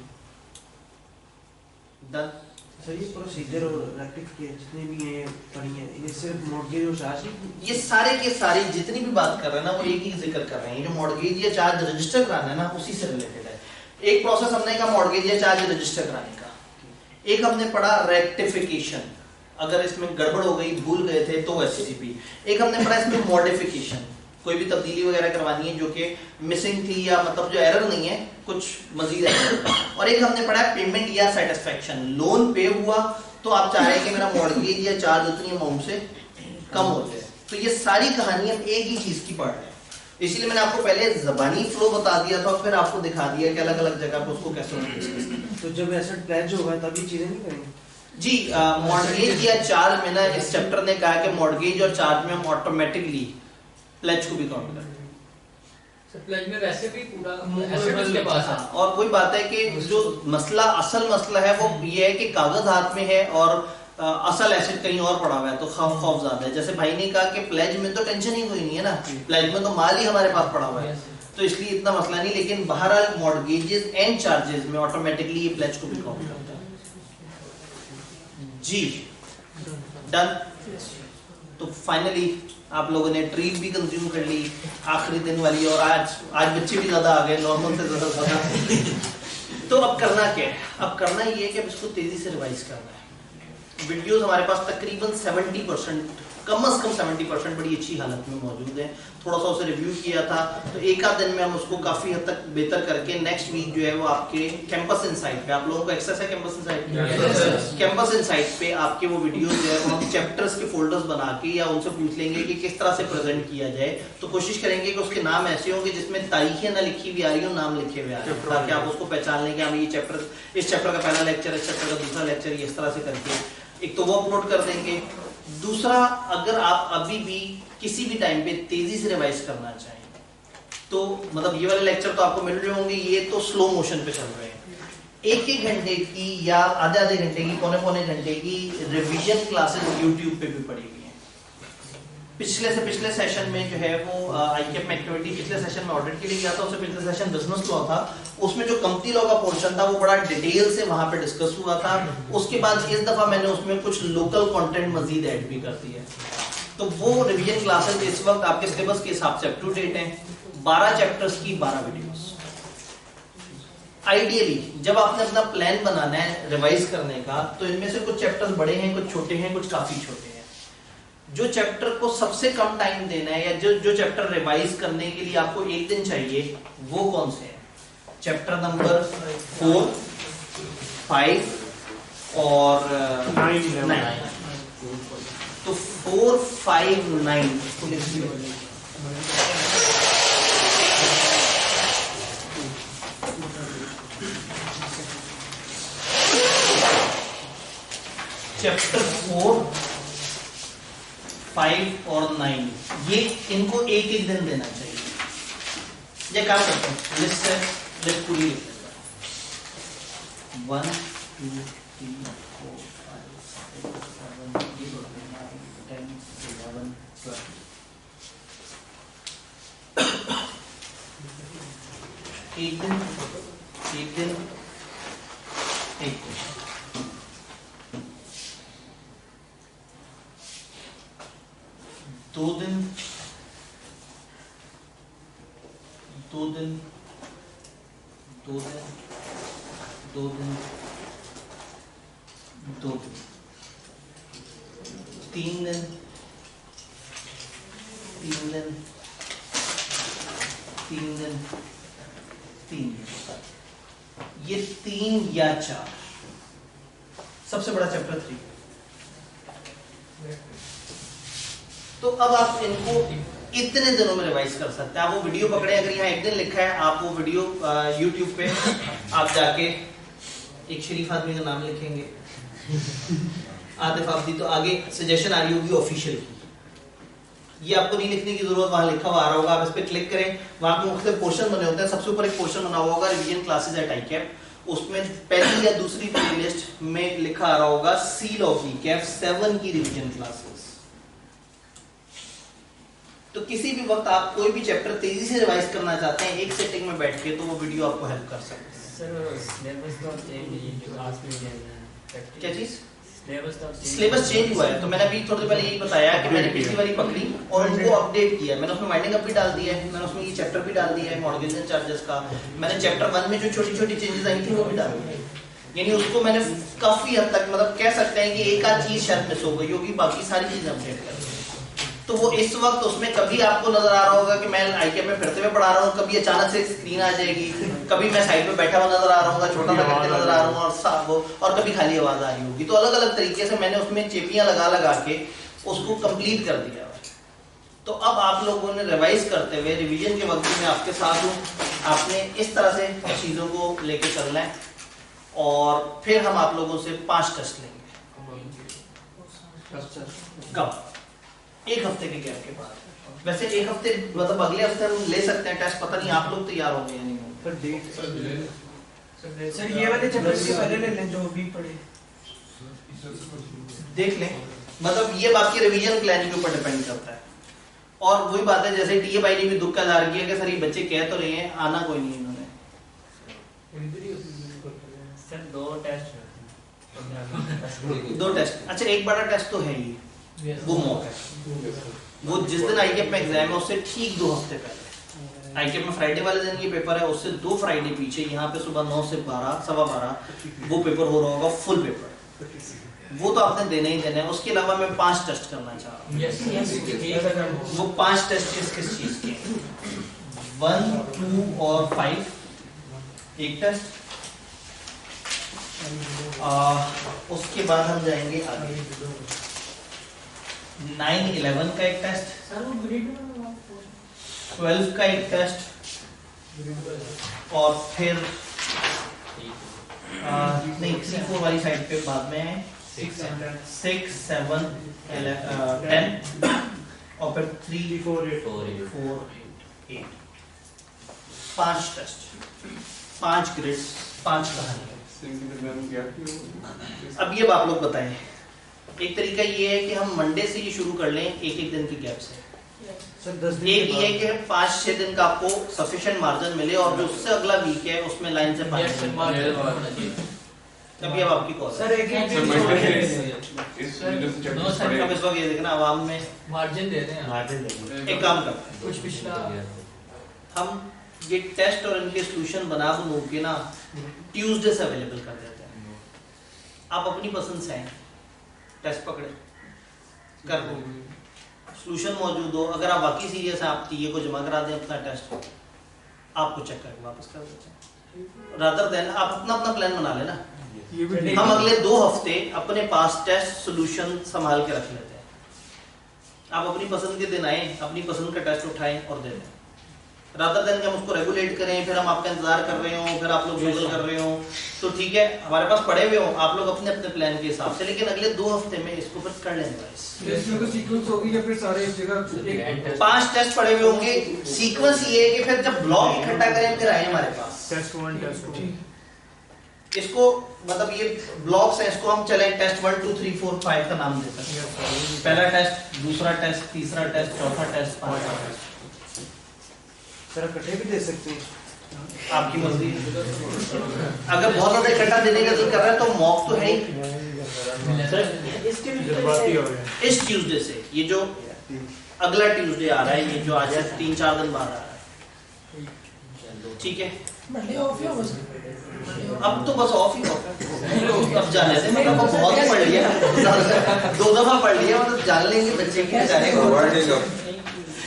डन। सर ये प्रोसीजर और रेक्टिफिकेशन जितने भी हैं पढ़ी हैं, ये सिर्फ मॉर्गेज और चार्ज, ये सारे के सारे जितनी भी बात कर रहे हैं ना वो एक ही जिक्र कर रहे हैं, जो मॉर्गेज या चार्ज रजिस्टर कराना है ना उसी से रिलेटेड है। एक प्रोसेस हमने कहा मॉर्गेज या चार्ज रजिस्टर कराने का, एक हमने पढ़ा रेक्टिफिकेशन, अगर इसमें गड़बड़ हो गई भूल गए थे तो एससीपी। एक हमने पढ़ा इसमें मॉडिफिकेशन, कोई भी तब्दीली वगैरह करवानी है जो कि मिसिंग थी या मतलब जो एरर नहीं है, कुछ मजीद एरर। और एक हमने पढ़ा पेमेंट या सेटिस्फेक्शन, लोन पे हुआ तो आप चाह रहे हैं कि मेरा मॉर्गेज या चार्ज उतनी अमाउंट से कम हो जाए। तो ये सारी कहानी हम एक ही चीज की पढ़ रहे हैं, इसलिए मैंने आपको पहले जबानी फ्लो बता दिया था, फिर आपको दिखा दिया कि अलग अलग जगह पे उसको कैसे होना। तो जब एसेट प्लेज होगा तब ये चीजें नहीं करेंगे जी। मॉर्गेज या चार्ज में ना इस चैप्टर ने कहा कि मॉर्गेज और चार्ज में हम ऑटोमेटिकली प्लेज को भी काउंट करते हैं। प्लेज में वैसे भी पूरा एसेट उसके पास है। और कोई बात है कि जो मसला असल मसला है वो ये है कि कागज हाथ में है और असल एसेट कहीं और पड़ा हुआ है, तो खौफ ज्यादा है। जैसे भाई ने कहा कि प्लेज में तो टेंशन ही कोई नहीं है ना, प्लेज में तो माल ही हमारे पास पड़ा हुआ है, तो इसलिए इतना मसला नहीं। लेकिन बहरहाल मॉर्गेजेस एंड चार्जेस में ऑटोमेटिकली ये प्लेज को भी काउंट करता है। जी डन। तो फाइनली आप लोगों ने ट्रीट भी कंज्यूम कर ली आखिरी दिन वाली, और आज बच्चे भी ज्यादा आ गए नॉर्मल से ज्यादा। तो अब करना क्या है? अब करना ये है कि अब इसको तेजी से रिवाइज करना है। वीडियोस हमारे पास तकरीबन 70%, कम से कम 70% बड़ी अच्छी हालत में मौजूद है। थोड़ा सा उसे रिव्यू किया था, तो एक आध दिन में हम उसको काफी हद तक बेहतर करके नेक्स्ट वीक जो है वो आपके कैंपस इनसाइट पे, आप लोगों को एक्सेस है कैंपस इनसाइट पे, कैंपस इनसाइट पे आपके वो वीडियोस जो है वो हम चैप्टर्स के फोल्डर्स बना के या उनसे पूछ लेंगे कि किस तरह से प्रेजेंट किया जाए। तो कोशिश करेंगे कि उसके नाम ऐसे होंगे जिसमें तारीखें ना लिखी हुई आ रही हो, नाम लिखे हुए आ रहे हो, ताकि आप उसको पहचान लेंगे हम ये चैप्टर, इस चैप्टर का पहला लेक्चर, इस चैप्टर का दूसरा लेक्चर, इस तरह से करके एक तो वो अपलोड कर देंगे। दूसरा, अगर आप अभी भी किसी भी टाइम पे तेजी से रिवाइज करना चाहें तो मतलब ये वाले लेक्चर तो आपको मिल रहे होंगे, ये तो स्लो मोशन पे चल रहे हैं। 1-1 घंटे की या आधे घंटे की, पौने घंटे की रिवीजन क्लासेस यूट्यूब पे भी पड़ी हुई हैं। पिछले सेशन में जो है वो आईकेएप में एक्टिविटी पिछले सेशन में ऑडिट के लिए गया था, उससे पिछले सेशन बिजनेस लॉ था, उसमें जो कंपनी लॉ का पोर्शन था वो बड़ा डिटेल से वहां पे डिस्कस हुआ था। उसके बाद इस दफा मैंने उसमें कुछ लोकल कंटेंट मजीद ऐड भी कर दिया है। तो वो रिवीजन क्लासेस इस वक्त आपके सिलेबस के हिसाब से अप टू डेट हैं। 12 चैप्टर्स की 12 वीडियोस। आइडियली जब आपने अपना प्लान बनाना है रिवाइज करने का, तो इनमें से कुछ चैप्टर्स बड़े हैं, कुछ छोटे हैं, कुछ काफी छोटे हैं। जो चैप्टर को सबसे कम टाइम देना है या जो चैप्टर रिवाइज करने के लिए आपको 1 दिन चाहिए, वो कौन से हैं? चैप्टर नंबर 4, 5 और 9। तो 4, 5, 9 चैप्टर 4, 5 और 9 ये इनको 1-1 दिन देना चाहिए। ये क्या करते हैं, लिस्ट है, लिस्ट पूरी लिख लेते हैं। 1, 2, 3, 4, 5, 6, 7, 8, 9, 10, 11, 12। एक दिन 2 दिन 2 दिन 2 दिन 2 दिन 2 दिन 3 दिन 3 दिन 3 दिन 3 दिन, ये 3 या 4। सबसे बड़ा चैप्टर 3। तो अब आप इनको इतने दिनों में रिवाइज कर सकते हैं। आप वो वीडियो पकड़े, अगर यहाँ 1 दिन लिखा है, आप वो वीडियो YouTube पे आप जाके एक शरीफ आदमी का नाम लिखेंगे आतिफ आफदी, तो आगे सजेशन आ रही होगी ऑफिशियल की, ये आपको नहीं लिखने की जरूरत, वहां लिखा हुआ आ रहा होगा, आप इस पर क्लिक करें, वहां पे मुख्तलिफ पोर्शन बने होते हैं। सबसे ऊपर एक पोर्शन बना हुआ होगा रिवीजन क्लासेस एट आईकेएप, उसमें पहली या दूसरी प्लेलिस्ट में लिखा आ रहा होगा सील ऑफ आईकेएप 7 की रिवीजन क्लासेस। तो किसी भी वक्त आप कोई भी चैप्टर तेजी से रिवाइज करना चाहते हैं एक सेटिंग में बैठ के, तो वो वीडियो आपको हेल्प कर सकते हैं। सर सिलेबस तो चेंज जो क्लास में क्या चीज? सिलेबस चेंज हुआ है, तो मैंने अभी थोड़ी देर पहले यही बताया कि मैंने पिछली वाली पकड़ी और उनको अपडेट किया। मैंने उसमें वाइंडिंग अप भी डाल दिया है, मैंने उसमें ये चैप्टर भी डाल दिया है मॉर्गेज एंड चार्जेस का। मैंने चैप्टर 1 में जो छोटी छोटी चेंजेस आई थी वो भी डाल दी, यानी उसको मैंने काफी हद तक मतलब कह सकते हैं कि एक आध चीज शायद मिस हो गई होगी, बाकी सारी चीजें अपडेट कर दी। तो वो इस वक्त उसमें कभी आपको नजर आ रहा होगा कि मैं आईकेएप में फिरते हुए पढ़ा रहा हूँ, कभी अचानक से स्क्रीन आ जाएगी, कभी मैं साइड पे बैठा हुआ नजर आ रहा हूँ, छोटा सा करके नजर आ रहा हूँ, और कभी खाली आवाज आ रही होगी। तो अलग अलग तरीके से मैंने उसमें चेपियां लगा के उसको कंप्लीट कर दिया। तो अब आप लोगों ने रिवाइज करते हुए रिवीजन के वक्त में आपके साथ हूँ, आपने इस तरह से चीजों को लेके चलना है और फिर हम आप लोगों से 5 टेस्ट लेंगे। कब? 1 हफ्ते के गैप के बाद। वैसे 1 हफ्ते मतलब अगले हफ्ते हम ले सकते हैं टेस्ट, पता नहीं आप लोग तैयार होंगे या नहीं होंगे। सर डेट सर ये वाले चैप्टर से पहले ले लें जो अभी पढ़े, देख लें, मतलब ये बात की रिवीजन प्लान के ऊपर डिपेंड करता है। और वही बात है जैसे टीएबाई ने भी दुख का इजहार किया कि सर ये बच्चे कह तो रहे हैं, आना कोई नहीं इन्होंने। सर 2 टेस्ट 2 टेस्ट, अच्छा एक बड़ा टेस्ट तो है ही, वो मॉक है, वो जिस दिन आईकेएप में एग्जाम है उससे ठीक 2 हफ्ते पहले। आईकेएप में फ्राइडे वाले दिन ये पेपर है, उससे 2 फ्राइडे पीछे यहाँ पे सुबह 9 से 12, 12:15 वो पेपर हो रहा होगा फुल पेपर। वो तो आपने देने ही देना है। उसके अलावा मैं 5 टेस्ट करना चाह रहा हूँ। वो 5 टेस्ट किस चीज के? 1, 2 और 5 एक टेस्ट। उसके बाद हम जाएंगे आगे 9, 11 का एक टेस्ट, 12 का एक टेस्ट, और फिर नहीं C4 वाली साइड पे बाद में है 6, 7, 10 और फिर 3, 4, 8 5 टेस्ट, 5 ग्रिड्स, 5 कहानियां। अब ये आप लोग बताएं, एक तरीका ये है कि हम मंडे से ही शुरू कर लें एक दिन की गैप से। एक ये कि 5-6 दिन का आपको सफिशिएंट मार्जिन मिले और जो उससे अगला वीक है उसमें लाइन से 5 तभी अब आपकी कॉल सर एक अब इस वक्त ये देखना आवाम में मार्जिन दे दें एक काम करते हैं, कुछ पिछला हम ये टेस्ट और इनके सॉल्यूशन बना के ना ट्यूसडे से अवेलेबल कर देते हैं। आप अपनी पसंद से आए, टेस्ट पकड़े कर दो, सॉल्यूशन मौजूद हो। अगर आप वाकई सीरियस हैं, आप टीए को जमा करा दें अपना टेस्ट, आपको चेक करके वापस कर देते हैं। रादर देन आप अपना प्लान बना लेना। हम अगले 2 हफ्ते अपने पास टेस्ट सॉल्यूशन संभाल के रख लेते हैं। आप अपनी पसंद के दिन आए, अपनी पसंद का टेस्ट उठाएं और दे दें। रादर देन कि हम उसको रेगुलेट करें, फिर हम आपका इंतजार कर रहे हो, फिर आप लोग गूगल कर रहे हो, तो ठीक है हमारे पास पड़े हुए हो आप लोग अपने अपने प्लान के हिसाब से, लेकिन अगले 2 हफ्ते में इसको फिर कर लेंगे। सीक्वेंस होगी या फिर सारे एक जगह 5 टेस्ट पड़े हुए होंगे। सीक्वेंस ये है कि फिर जब ब्लॉक इकट्ठा करें फिर आए हमारे पास टेस्ट 1 टेस्ट 2, इसको मतलब ये ब्लॉक्स हैं, इसको हम चलें टेस्ट 1, 2, 3, 4, 5 का नाम देते हैं। पहला टेस्ट, दूसरा टेस्ट, तीसरा टेस्ट, चौथा टेस्ट, 5वां टेस्ट। सर इकट्ठे भी दे सकते हैं, आपकी मर्जी। अगर बहुत ज्यादा इकट्ठा देने का दिल कर रहा है तो मॉक तो है ही। इस ट्यूसडे से ये जो अगला ट्यूसडे आ रहा है, ये जो आज 3-4 दिन बाद आ रहा है, ठीक है। मंडे ऑफ ही होगा सर। अब तो बस ऑफ ही ऑफ है। अब जाने से मतलब बहुत पढ़ लिया, 2 दफा पढ़ लिया, मतलब जान लेंगे बच्चे की जानेगा।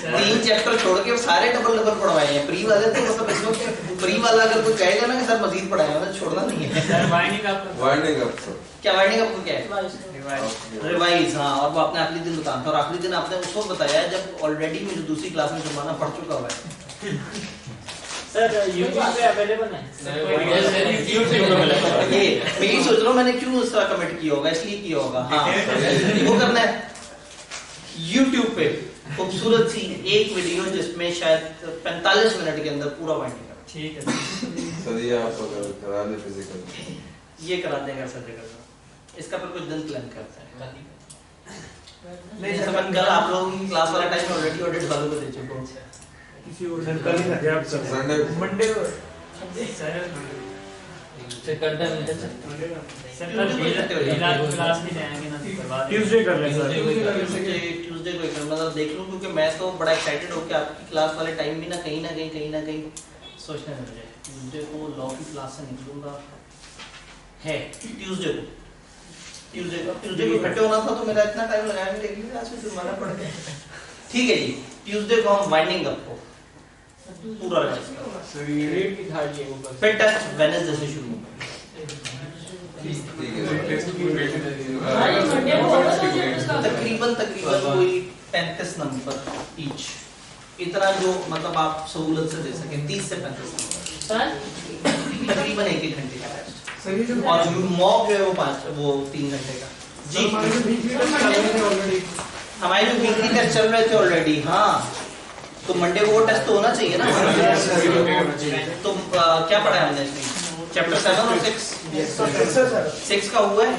3 चैप्टर छोड़ के सारे डबल पढ़वाए हैं प्री वाले, तो मतलब इसमें प्री वाला अगर कोई कहेगा ना कि सर मजीद पढ़ाएगा तो छोड़ना नहीं है। वाइंडिंग अप क्या वाइंडिंग अप क्या है? रिवाइज। हाँ, और वो आपने आखिरी दिन बताया था, और आखिरी दिन आपने उसको बताया जब ऑलरेडी मुझे दूसरी क्लास में जुर्माना पढ़ चुका हुआ है। सर YouTube पे अवेलेबल है। ये मैं यही सोच रहा हूँ मैंने क्यों उस तरह कमेंट किया होगा, इसलिए किया होगा। हाँ वो करना है YouTube पे खूबसूरत सी एक वीडियो जिसमें शायद 45 मिनट के अंदर पूरा वाइंडिंग अप। ठीक है सर, ये आप अगर करा दे फिजिकल, ये करा देगा सर्जिकल, इसका पर कुछ दिन प्लान करते हैं। नहीं समझ कल आप लोगों की क्लास वाला टाइम ऑलरेडी ऑडिट वालों को दे चुका हूं। किसी और दिन कल ही गैप कर संडे मंडे को ट्यूसडे कर लें सर। ट्यूसडे को मतलब देख लूं, क्योंकि मैं तो बड़ा एक्साइटेड होकर आपकी क्लास वाले टाइम भी ना कहीं ना कहीं सोचने लग जाए। ट्यूसडे को लॉ की क्लास से निकलूंगा है ट्यूसडे को इकट्ठे होना था, तो मेरा इतना टाइम लगाया मेरे लिए आज में जुर्माना पड़ गया। ठीक है जी, ट्यूसडे को हम वाइंडिंग अप को पूरा फिर टेस्ट वेडनेसडे से शुरू होगा। तकरीबन कोई 35 नंबर ईच, इतना जो मतलब आप सहूलत से दे सके। 30 से 35 नंबर तकरीबन 1 घंटे का टेस्ट, और जो मॉक है वो 3 घंटे का। जी हमारे जो वीकली टेस्ट चल रहे थे ऑलरेडी। हाँ, तो मंडे को वो टेस्ट तो होना चाहिए ना। तो क्या पढ़ा है हमने इसमें? चैप्टर 7 और 6 का हुआ है।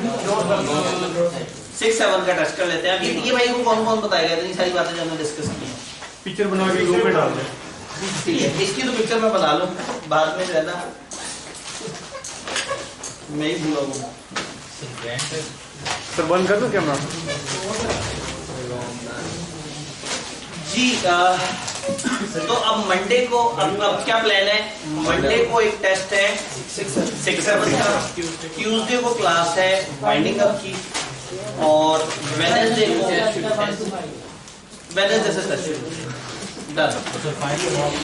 6-7 का टेस्ट कर लेते हैं। अभी ये भाई को कौन बताएगा इतनी सारी बातें जो हमने डिस्कस की हैं? पिक्चर बना के ग्रुप में डाल दें। ठीक है, इसकी तो पिक्चर मैं बना लूं, बाद में रहना मैं ही भूला हूँ। सर बंद कर दो कैमरा। जी तो अब मंडे को अब क्या प्लान है? मंडे को एक टेस्ट है 6-7 का, ट्यूसडे को क्लास है वाइंडिंग अप की, और वेडनेसडे को वेडनेसडे से डन।